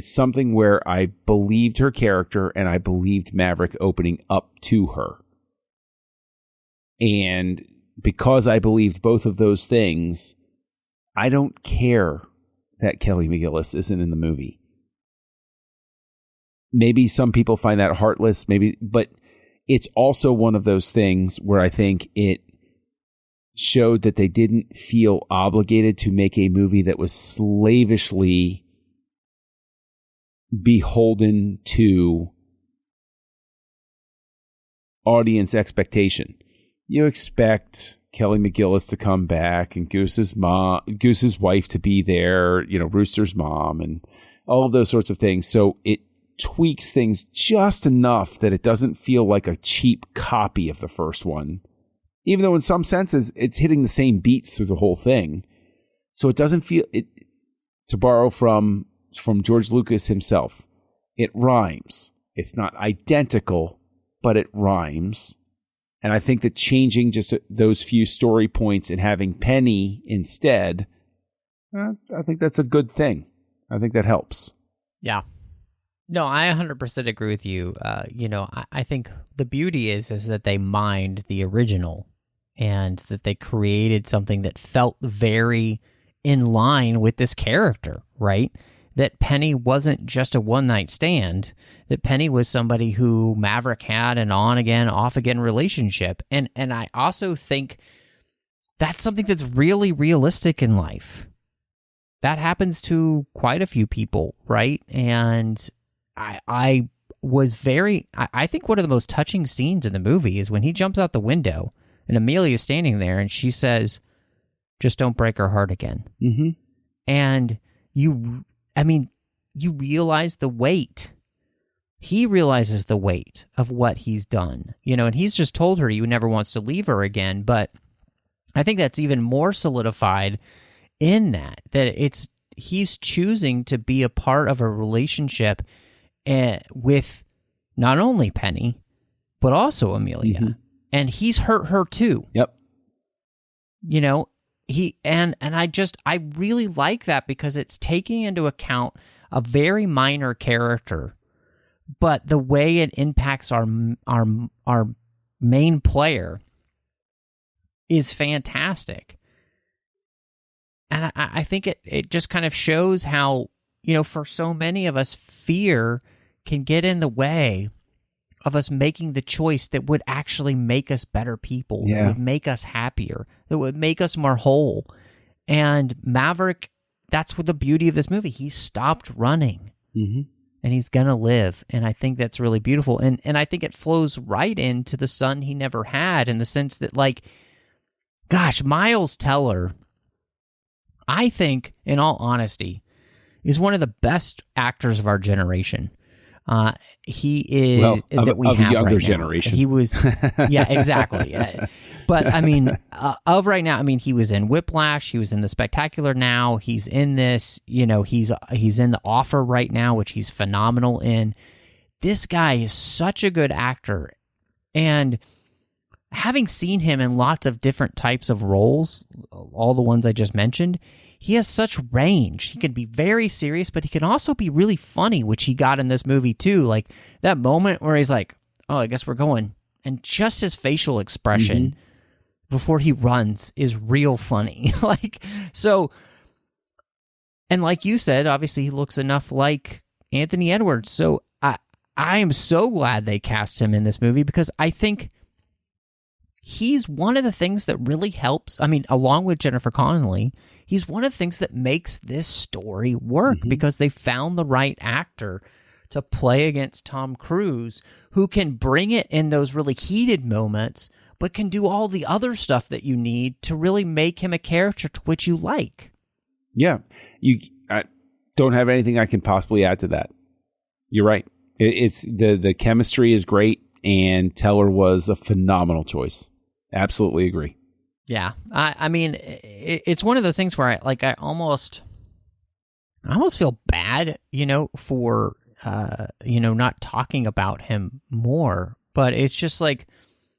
something where I believed her character, and I believed Maverick opening up to her. And because I believed both of those things, I don't care that Kelly McGillis isn't in the movie. Maybe some people find that heartless, but it's also one of those things where I think it showed that they didn't feel obligated to make a movie that was slavishly beholden to audience expectation. You expect Kelly McGillis to come back and Goose's wife to be there, Rooster's mom, and all of those sorts of things. So tweaks things just enough that it doesn't feel like a cheap copy of the first one. Even though in some senses it's hitting the same beats through the whole thing. So it doesn't feel it, to borrow from George Lucas himself, it rhymes. It's not identical, but it rhymes. And I think that changing just those few story points and having Penny instead, I think that's a good thing. I think that helps. Yeah. No, I 100% agree with you. I think the beauty is that they mined the original and that they created something that felt very in line with this character, right? That Penny wasn't just a one-night stand, that Penny was somebody who Maverick had an on-again, off-again relationship. And I also think that's something that's really realistic in life. That happens to quite a few people, right? And I think one of the most touching scenes in the movie is when he jumps out the window and Amelia's standing there and she says, "Just don't break her heart again." Mm-hmm. And you realize the weight. He realizes the weight of what he's done, and he's just told her he never wants to leave her again. But I think that's even more solidified in that he's choosing to be a part of a relationship with not only Penny, but also Amelia. Mm-hmm. And he's hurt her too. Yep. I really like that because it's taking into account a very minor character, but the way it impacts our main player is fantastic. And I think it just kind of shows how, for so many of us, fear can get in the way of us making the choice that would actually make us better people, that would make us happier, that would make us more whole. And Maverick, that's what the beauty of this movie. He stopped running, and he's going to live. And I think that's really beautiful. And I think it flows right into the son he never had, in the sense that, Miles Teller, I think, in all honesty, is one of the best actors of our generation. He is of a younger generation. He was, yeah, exactly. But of right now, he was in Whiplash. He was in The Spectacular Now. He's in this. He's in The Offer right now, which he's phenomenal in. This guy is such a good actor, and having seen him in lots of different types of roles, all the ones I just mentioned, he has such range. He can be very serious, but he can also be really funny, which he got in this movie too. Like that moment where he's like, "Oh, I guess we're going," and just his facial expression before he runs is real funny. And like you said, obviously he looks enough like Anthony Edwards. So I am so glad they cast him in this movie, because I think he's one of the things that really helps. Along with Jennifer Connelly, he's one of the things that makes this story work, because they found the right actor to play against Tom Cruise, who can bring it in those really heated moments, but can do all the other stuff that you need to really make him a character to which you like. Yeah. I don't have anything I can possibly add to that. You're right. It's the chemistry is great, and Teller was a phenomenal choice. Absolutely agree. Yeah. It's one of those things where I almost feel bad, for, not talking about him more, but it's just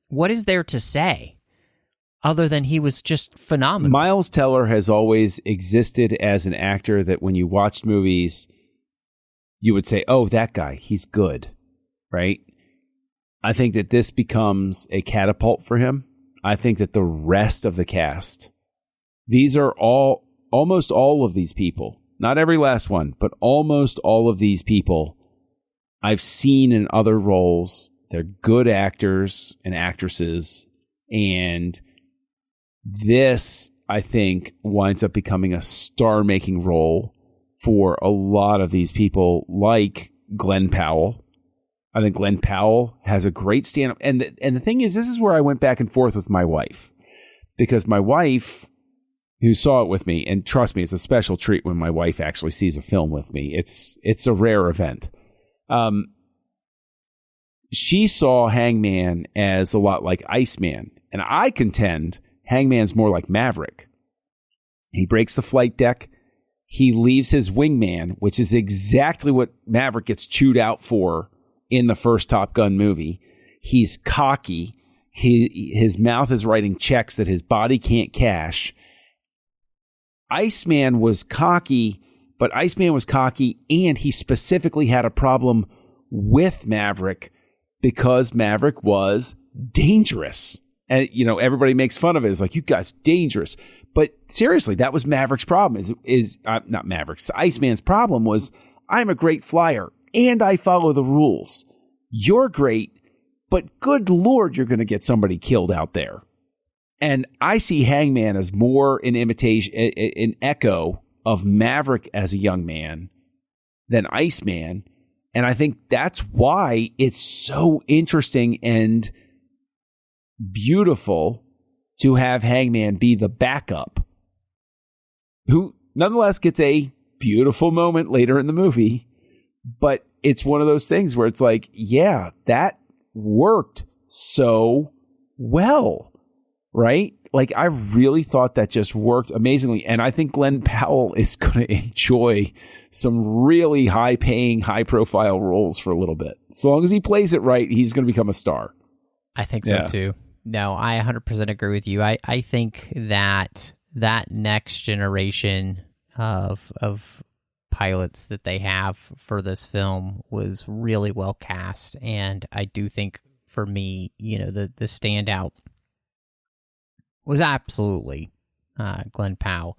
what is there to say other than he was just phenomenal? Miles Teller has always existed as an actor that when you watched movies, you would say, "Oh, that guy, he's good," right? I think that this becomes a catapult for him. I think that the rest of the cast, these are almost all of these people, not every last one, but almost all of these people I've seen in other roles. They're good actors and actresses. And this, I think, winds up becoming a star-making role for a lot of these people, like Glenn Powell. I think Glenn Powell has a great stand-up. And the thing is, this is where I went back and forth with my wife. Because my wife, who saw it with me, and trust me, it's a special treat when my wife actually sees a film with me. It's a rare event. She saw Hangman as a lot like Iceman, and I contend Hangman's more like Maverick. He breaks the flight deck. He leaves his wingman, which is exactly what Maverick gets chewed out for in the first Top Gun movie. He's cocky. His mouth is writing checks that his body can't cash. Iceman was cocky, but Iceman was cocky, and he specifically had a problem with Maverick because Maverick was dangerous. And, you know, everybody makes fun of it. It's like, you guys dangerous. But seriously, that was Maverick's problem. Not Maverick's. Iceman's problem was, I'm a great flyer and I follow the rules. You're great, but good Lord, you're going to get somebody killed out there. And I see Hangman as more an imitation, an echo of Maverick as a young man than Iceman. And I think that's why it's so interesting and beautiful to have Hangman be the backup, who nonetheless gets a beautiful moment later in the movie. But it's one of those things where it's like, yeah, that worked so well, right? Like, I really thought that just worked amazingly. And I think Glenn Powell is going to enjoy some really high-paying, high-profile roles for a little bit. As long as he plays it right, he's going to become a star. I think so, too. No, I 100% agree with you. I think that next generation of pilots that they have for this film was really well cast. And I do think, for me, you know, the standout was absolutely Glenn Powell.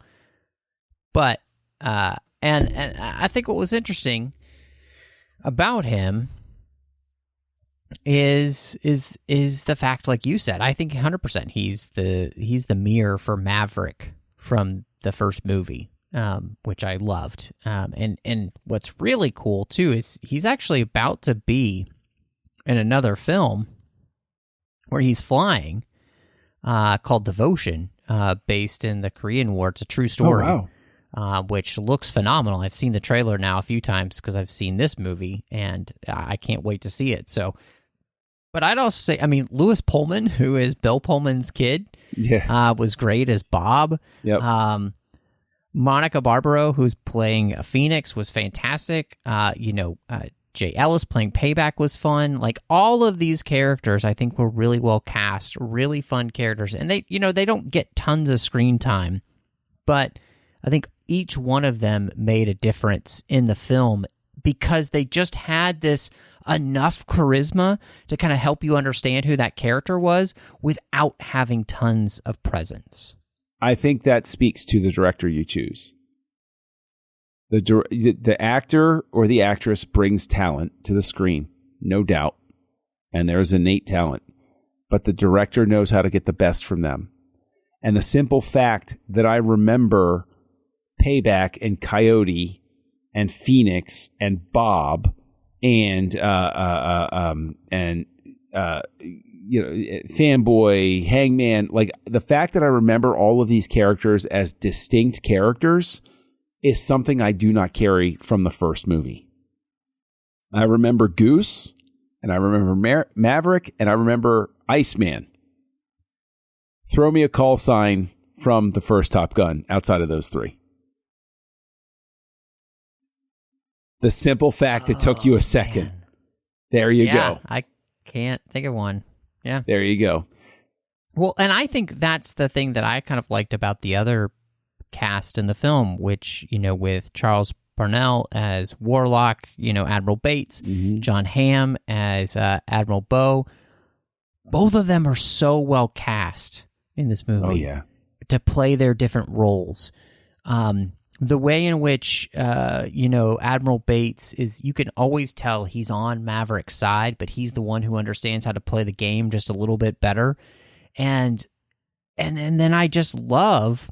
But and I think what was interesting about him is the fact, like you said, I think 100% he's the mirror for Maverick from the first movie, which I loved. And what's really cool too is he's actually about to be in another film where he's flying, called Devotion, based in the Korean War. It's a true story. Oh, wow. Which looks phenomenal. I've seen the trailer now a few times because I've seen this movie, and I can't wait to see it. So, but I'd also say, I mean, Lewis Pullman, who is Bill Pullman's kid, was great as Bob. Yep. Monica Barbaro, who's playing Phoenix, was fantastic. Jay Ellis playing Payback was fun. Like, all of these characters, I think, were really well cast, really fun characters. And they don't get tons of screen time, but I think each one of them made a difference in the film because they just had this enough charisma to kind of help you understand who that character was without having tons of presence. I think that speaks to the director you choose. The actor or the actress brings talent to the screen, no doubt, and there's innate talent, but the director knows how to get the best from them. And the simple fact that I remember Payback and Coyote and Phoenix and Bob and Fanboy, Hangman, like, the fact that I remember all of these characters as distinct characters is something I do not carry from the first movie. I remember Goose, and I remember Maverick, and I remember Iceman. Throw me a call sign from the first Top Gun outside of those three. The simple fact it took you a second. Man. There you go. I can't think of one. Yeah. There you go. Well, and I think that's the thing that I kind of liked about the other cast in the film, which, with Charles Parnell as Warlock, Admiral Bates, John Hamm as Admiral Bow. Both of them are so well cast in this movie. Oh, yeah. To play their different roles. The way in which, Admiral Bates is, you can always tell he's on Maverick's side, but he's the one who understands how to play the game just a little bit better. And then I just love,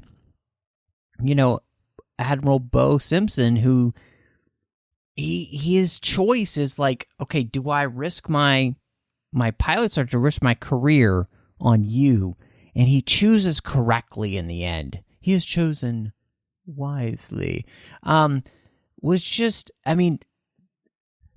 Admiral Bo Simpson, who his choice is like, okay, do I risk my pilots or to risk my career on you? And he chooses correctly in the end. He has chosen wisely. Was just,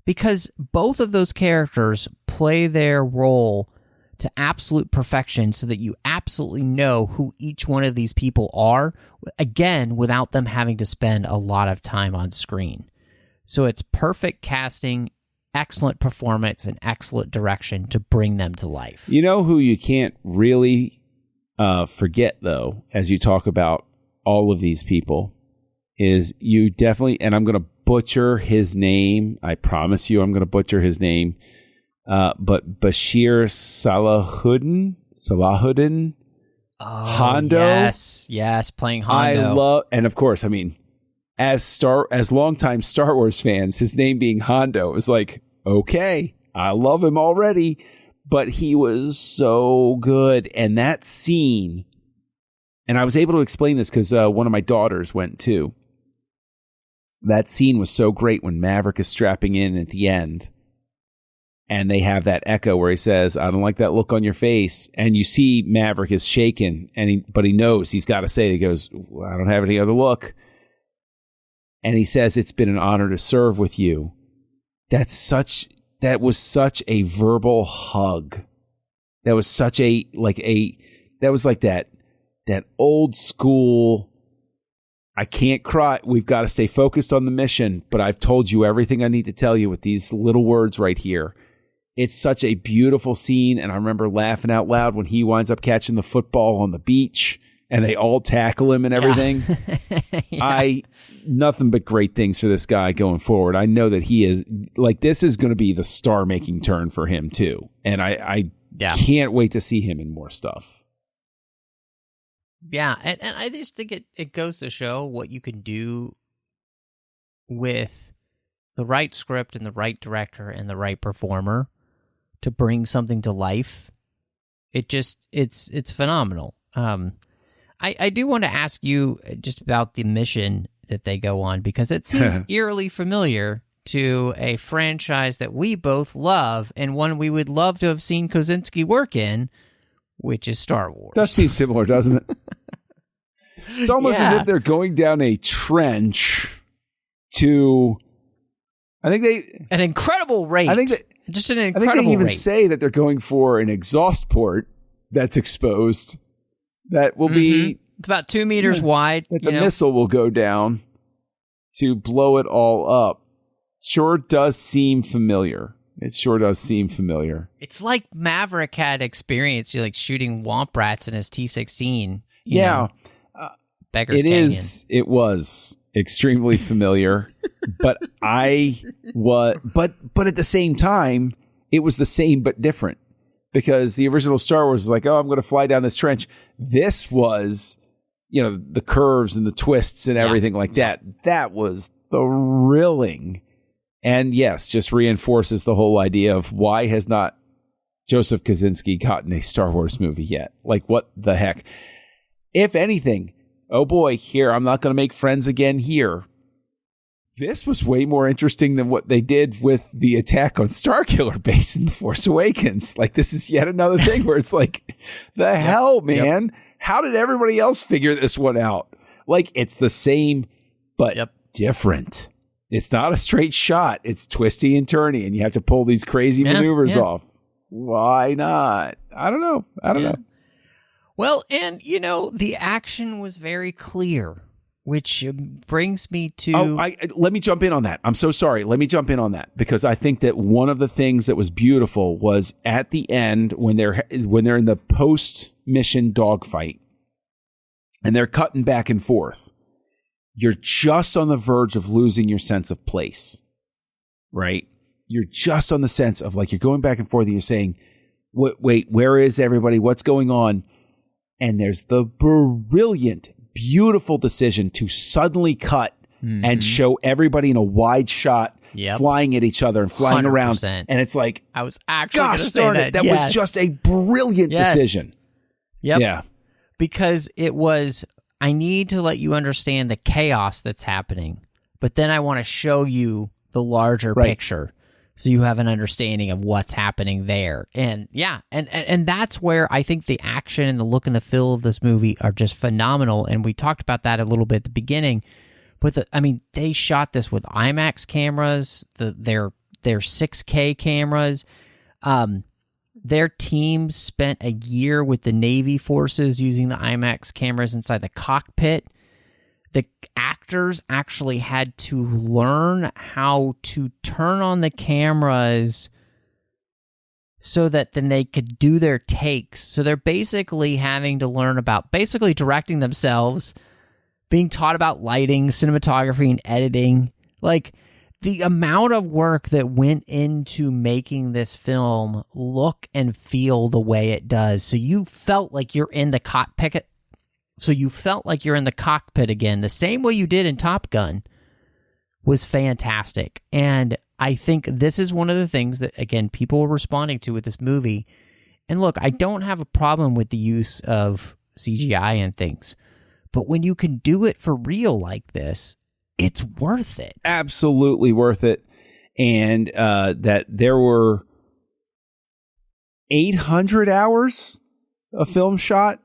because both of those characters play their role to absolute perfection so that you absolutely know who each one of these people are, again, without them having to spend a lot of time on screen. So it's perfect casting, excellent performance, and excellent direction to bring them to life. You know who you can't really forget, though, as you talk about all of these people, is you definitely, and I'm going to butcher his name. I promise you I'm going to butcher his name. But Bashir Salahuddin, Hondo. Yes, playing Hondo. I love, and of course, I mean, as longtime Star Wars fans, his name being Hondo is like, okay, I love him already, but he was so good. And that scene, and I was able to explain this because one of my daughters went too. That scene was so great when Maverick is strapping in at the end. And they have that echo where he says, I don't like that look on your face. And you see Maverick is shaken, but he knows he's got to say it. He goes, well, I don't have any other look. And he says, it's been an honor to serve with you. That was such a verbal hug. That was such that old school, I can't cry. We've got to stay focused on the mission, but I've told you everything I need to tell you with these little words right here. It's such a beautiful scene, and I remember laughing out loud when he winds up catching the football on the beach, and they all tackle him and everything. Yeah. Nothing but great things for this guy going forward. I know that he is, like, this is going to be the star-making turn for him, too. And I can't wait to see him in more stuff. Yeah, and I just think it goes to show what you can do with the right script and the right director and the right performer to bring something to life. It's phenomenal. I do want to ask you just about the mission that they go on, because it seems eerily familiar to a franchise that we both love and one we would love to have seen Kosinski work in, which is Star Wars. Does seem similar, doesn't it? It's almost as if they're going down a trench to, I think an incredible rate. I think they even rate. say that they're going for an exhaust port that's exposed that will be, it's about 2 meters wide. That the missile will go down to blow it all up. Sure does seem familiar. It sure does seem familiar. It's like Maverick had experience, like shooting womp rats in his T-16. Beggar's Canyon. It was extremely familiar, but at the same time, it was the same but different, because the original Star Wars was like, oh, I'm going to fly down this trench. This was, the curves and the twists and everything like that. That was thrilling. And yes, just reinforces the whole idea of why has not Joseph Kosinski gotten a Star Wars movie yet? Like, what the heck? If anything, oh boy, here, I'm not going to make friends again here. This was way more interesting than what they did with the attack on Starkiller Base in The Force Awakens. Like, this is yet another thing where it's like, the hell, man? Yep. How did everybody else figure this one out? Like, it's the same, but different. It's not a straight shot. It's twisty and turny, and you have to pull these crazy maneuvers off. Why not? I don't know. Well, and, the action was very clear, which brings me to... let me jump in on that. I'm so sorry. Let me jump in on that, because I think that one of the things that was beautiful was at the end when they're in the post-mission dogfight and they're cutting back and forth. You're just on the verge of losing your sense of place, right? You're just on the sense of, like, you're going back and forth and you're saying, wait, where is everybody? What's going on? And there's the brilliant, beautiful decision to suddenly cut and show everybody in a wide shot flying at each other and flying 100%. Around. And it's like, I was actually going to say that. That was just a brilliant decision. Yep. Yeah. Because it was, I need to let you understand the chaos that's happening, but then I want to show you the larger picture so you have an understanding of what's happening there. And and that's where I think the action and the look and the feel of this movie are just phenomenal. And we talked about that a little bit at the beginning, but they shot this with IMAX cameras. Their their 6K cameras. Their team spent a year with the Navy forces using the IMAX cameras inside the cockpit. The actors actually had to learn how to turn on the cameras so that then they could do their takes. So they're basically having to learn about basically directing themselves, being taught about lighting, cinematography, and editing. Like, the amount of work that went into making this film look and feel the way it does. So you felt like you're in the cockpit. Again, the same way you did in Top Gun, was fantastic. And I think this is one of the things that, again, people were responding to with this movie. And look, I don't have a problem with the use of CGI and things, but when you can do it for real like this, it's worth it. Absolutely worth it. And that there were 800 hours of film shot.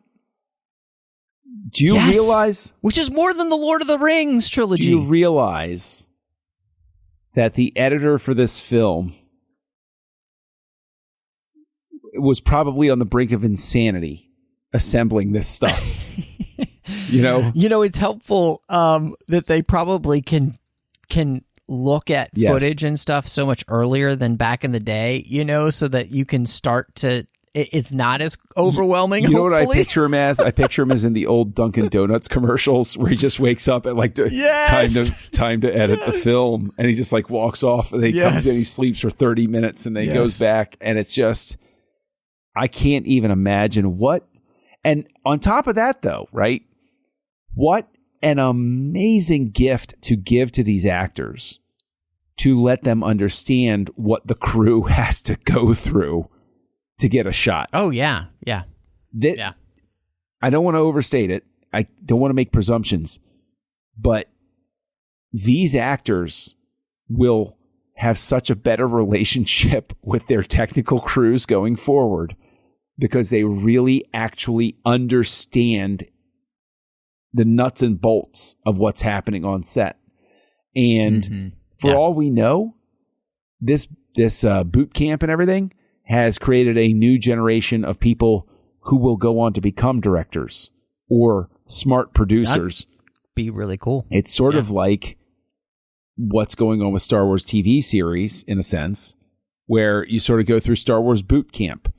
Do you realize? Which is more than the Lord of the Rings trilogy. Do you realize that the editor for this film was probably on the brink of insanity assembling this stuff? You know, it's helpful that they probably can look at footage and stuff so much earlier than back in the day, so that you can start to, it's not as overwhelming. You know what I picture him as? I picture him as in the old Dunkin' Donuts commercials where he just wakes up at like time to edit the film, and he just like walks off, and then he comes in, he sleeps for 30 minutes, and then he goes back, and it's just, I can't even imagine what. And on top of that, though, right? What an amazing gift to give to these actors, to let them understand what the crew has to go through to get a shot. Oh, yeah. Yeah. I don't want to overstate it. I don't want to make presumptions, but these actors will have such a better relationship with their technical crews going forward because they really actually understand the nuts and bolts of what's happening on set. And for all we know, this boot camp and everything has created a new generation of people who will go on to become directors or smart producers. That'd be really cool. It's sort of like what's going on with Star Wars TV series, in a sense, where you sort of go through Star Wars boot camp.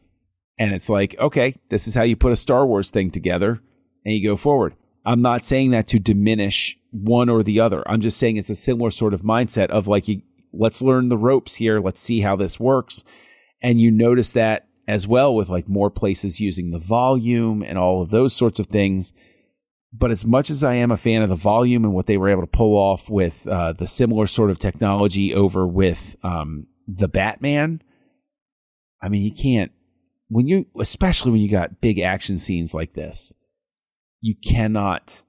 And it's like, okay, this is how you put a Star Wars thing together, and you go forward. I'm not saying that to diminish one or the other. I'm just saying it's a similar sort of mindset of like, let's learn the ropes here. Let's see how this works. And you notice that as well with like more places using the volume and all of those sorts of things. But as much as I am a fan of the volume and what they were able to pull off with the similar sort of technology over with the Batman, I mean, you can't, especially when you got big action scenes like this, you cannot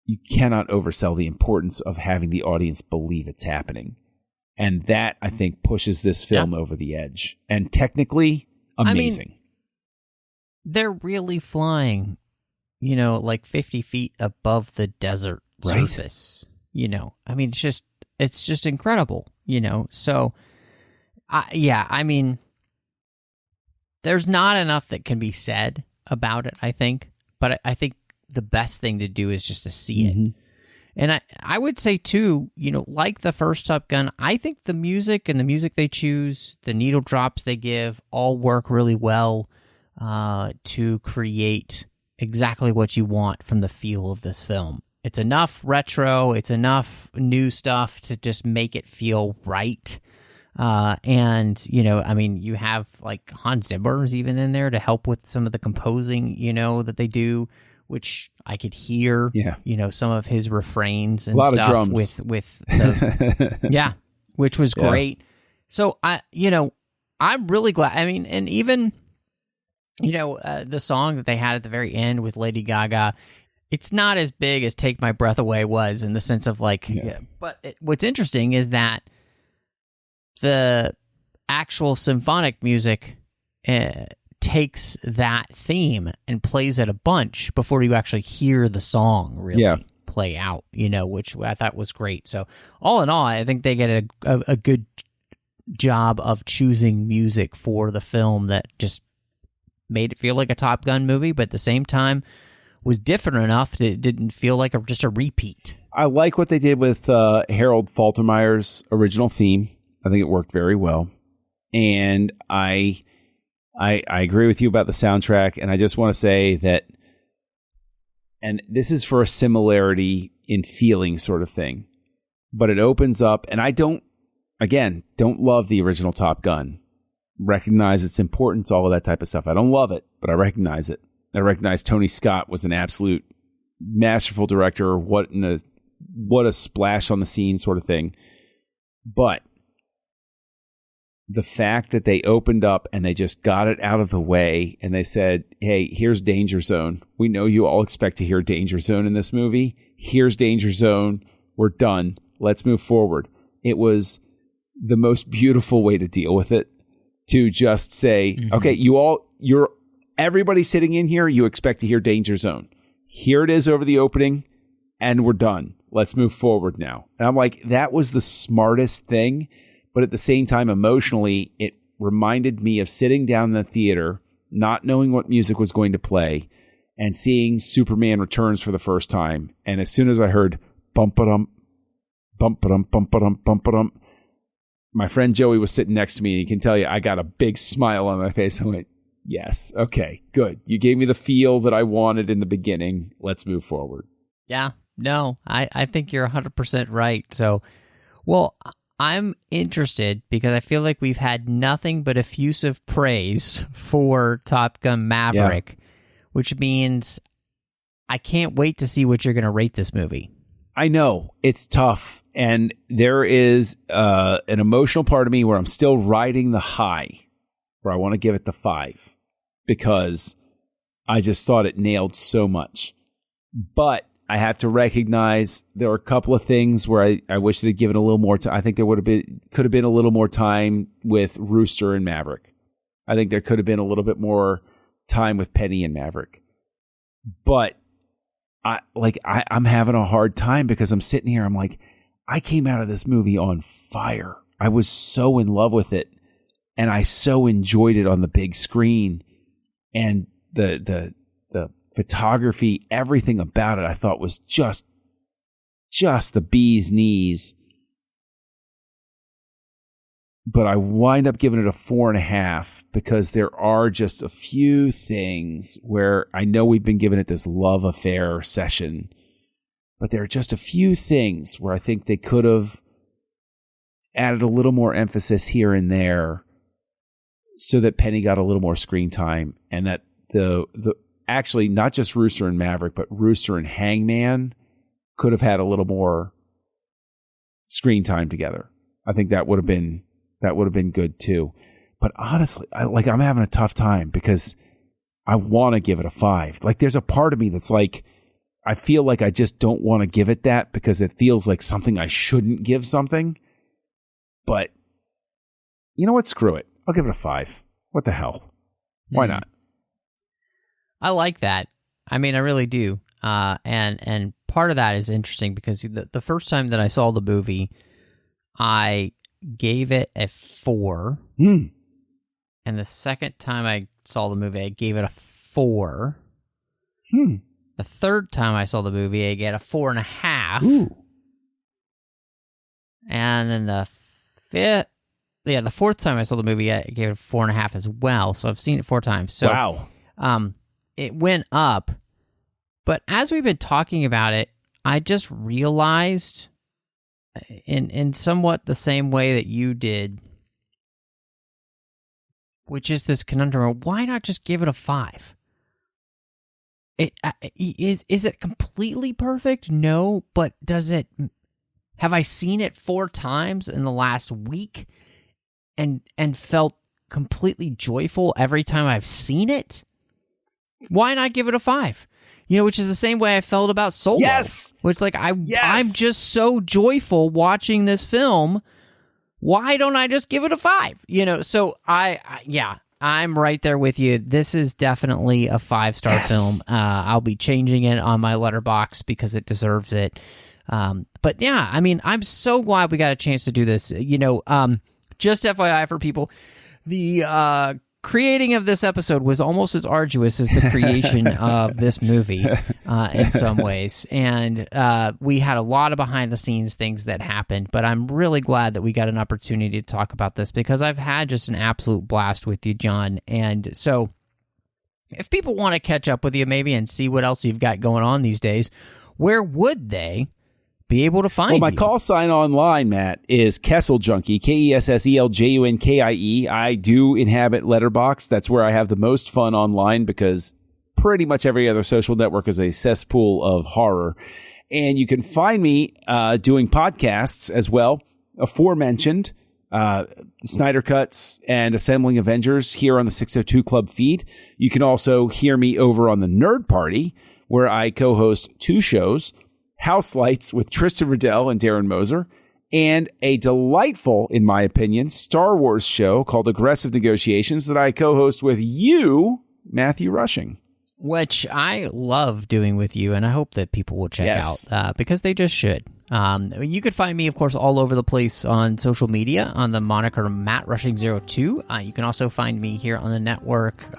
oversell the importance of having the audience believe it's happening. And that, I think, pushes this film over the edge. And technically, amazing. I mean, they're really flying, like 50 feet above the desert surface. I mean, it's just incredible, So, I mean, there's not enough that can be said about it, I think. But I think the best thing to do is just to see it. And I would say, too, like the first Top Gun, I think the music they choose, the needle drops they give, all work really well to create exactly what you want from the feel of this film. It's enough retro, it's enough new stuff to just make it feel right. And, I mean, you have like Hans Zimmer's even in there to help with some of the composing, that they do, which I could hear, some of his refrains and stuff. A lot of drums. With the, which was great. So I'm really glad. I mean, and even, the song that they had at the very end with Lady Gaga, it's not as big as Take My Breath Away was in the sense of like, but what's interesting is that the actual symphonic music takes that theme and plays it a bunch before you actually hear the song really play out, which I thought was great. So all in all, I think they get a good job of choosing music for the film that just made it feel like a Top Gun movie, but at the same time was different enough that it didn't feel like just a repeat. I like what they did with Harold Faltermeyer's original theme. I think it worked very well. And I agree with you about the soundtrack, and I just want to say that, and this is for a similarity in feeling sort of thing, but it opens up, and I don't love the original Top Gun. Recognize its importance, all of that type of stuff. I don't love it, but I recognize it. I recognize Tony Scott was an absolute masterful director. What a splash on the scene sort of thing. But the fact that they opened up and they just got it out of the way and they said, hey, here's Danger Zone. We know you all expect to hear Danger Zone in this movie. Here's Danger Zone. We're done. Let's move forward. It was the most beautiful way to deal with it, to just say, okay, everybody sitting in here, you expect to hear Danger Zone. Here it is over the opening, and we're done. Let's move forward now. And I'm like, that was the smartest thing. But at the same time, emotionally, it reminded me of sitting down in the theater, not knowing what music was going to play, and seeing Superman Returns for the first time. And as soon as I heard bump-a-dum, bump-a-dum, bump-a-dum, bump-a-dum, my friend Joey was sitting next to me, and he can tell you I got a big smile on my face. I went, yes, okay, good. You gave me the feel that I wanted in the beginning. Let's move forward. Yeah, no, I think you're 100% right. So, well, I'm interested because I feel like we've had nothing but effusive praise for Top Gun Maverick, which means I can't wait to see what you're going to rate this movie. I know it's tough, and there is an emotional part of me where I'm still riding the high, where I want to give it the 5 because I just thought it nailed so much. But I have to recognize there are a couple of things where I wish they'd given a little more time. I think there could have been a little more time with Rooster and Maverick. I think there could have been a little bit more time with Penny and Maverick. But I'm having a hard time because I'm sitting here. I'm like, I came out of this movie on fire. I was so in love with it, and I so enjoyed it on the big screen, and the photography, everything about it, I thought was just the bee's knees. But I wind up giving it a 4.5 because there are just a few things where I know we've been giving it this love affair session, but there are just a few things where I think they could have added a little more emphasis here and there so that Penny got a little more screen time, and that the actually not just Rooster and Maverick, but Rooster and Hangman could have had a little more screen time together. I think that would have been good too. But honestly, I'm having a tough time because I want to give it a 5. Like, there's a part of me that's like, I feel like I just don't want to give it that because it feels like something I shouldn't give something. But you know what? Screw it. I'll give it a 5. What the hell? Why not? I like that. I mean, I really do. And part of that is interesting because the first time that I saw the movie, I gave it a 4. And the second time I saw the movie, I gave it a 4. The third time I saw the movie, I get a 4.5. Ooh. And then the fourth time I saw the movie, I gave it a 4.5 as well. So I've seen it 4 times. So, wow. It went up. But as we've been talking about it, I just realized in somewhat the same way that you did, which is this conundrum of why not just give it a 5? Is it completely perfect? No, but have I seen it 4 times in the last week and felt completely joyful every time I've seen it? Why not give it a 5? Which is the same way I felt about Solo. Yes! Which, I'm just so joyful watching this film. Why don't I just give it a 5? So I'm right there with you. This is definitely a 5-star film. I'll be changing it on my letterbox because it deserves it. But yeah, I mean, I'm so glad we got a chance to do this. just FYI for people, the creating of this episode was almost as arduous as the creation of this movie in some ways. And we had a lot of behind-the-scenes things that happened, but I'm really glad that we got an opportunity to talk about this because I've had just an absolute blast with you, John. And so if people want to catch up with you maybe and see what else you've got going on these days, where would they be able to find you? Well, my call sign online, Matt, is Kessel Junkie, KESSELJUNKIE. I do inhabit Letterboxd. That's where I have the most fun online because pretty much every other social network is a cesspool of horror. And you can find me doing podcasts as well, aforementioned Snyder Cuts and Assembling Avengers here on the 602 Club feed. You can also hear me over on the Nerd Party, where I co-host 2 shows, House Lights with Tristan Riddell and Darren Moser, and a delightful, in my opinion, Star Wars show called Aggressive Negotiations that I co-host with you, Matthew Rushing. Which I love doing with you, and I hope that people will check out because they just should. You could find me, of course, all over the place on social media on the moniker MattRushing02. You can also find me here on the network,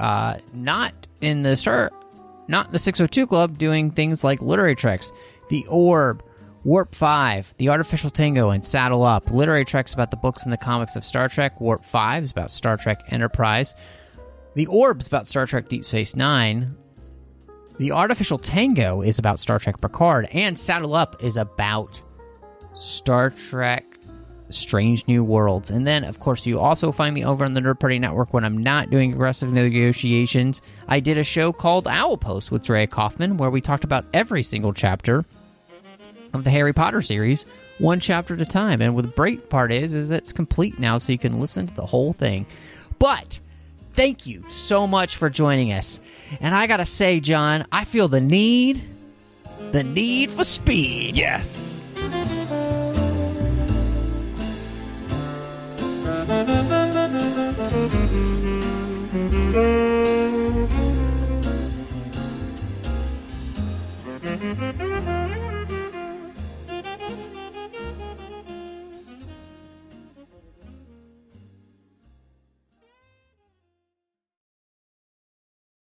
not the 602 Club, doing things like Literary Treks, The Orb, Warp 5, The Artificial Tango, and Saddle Up. Literary Treks about the books and the comics of Star Trek. Warp 5 is about Star Trek Enterprise. The Orb is about Star Trek Deep Space Nine. The Artificial Tango is about Star Trek Picard. And Saddle Up is about Star Trek Strange New Worlds. And then, of course, you also find me over on the Nerd Party Network when I'm not doing Aggressive Negotiations. I did a show called Owl Post with Drea Kaufman, where we talked about every single chapter of the Harry Potter series, one chapter at a time. And the great part is it's complete now, so you can listen to the whole thing. But thank you so much for joining us. And I gotta say, John, I feel the need for speed. Yes.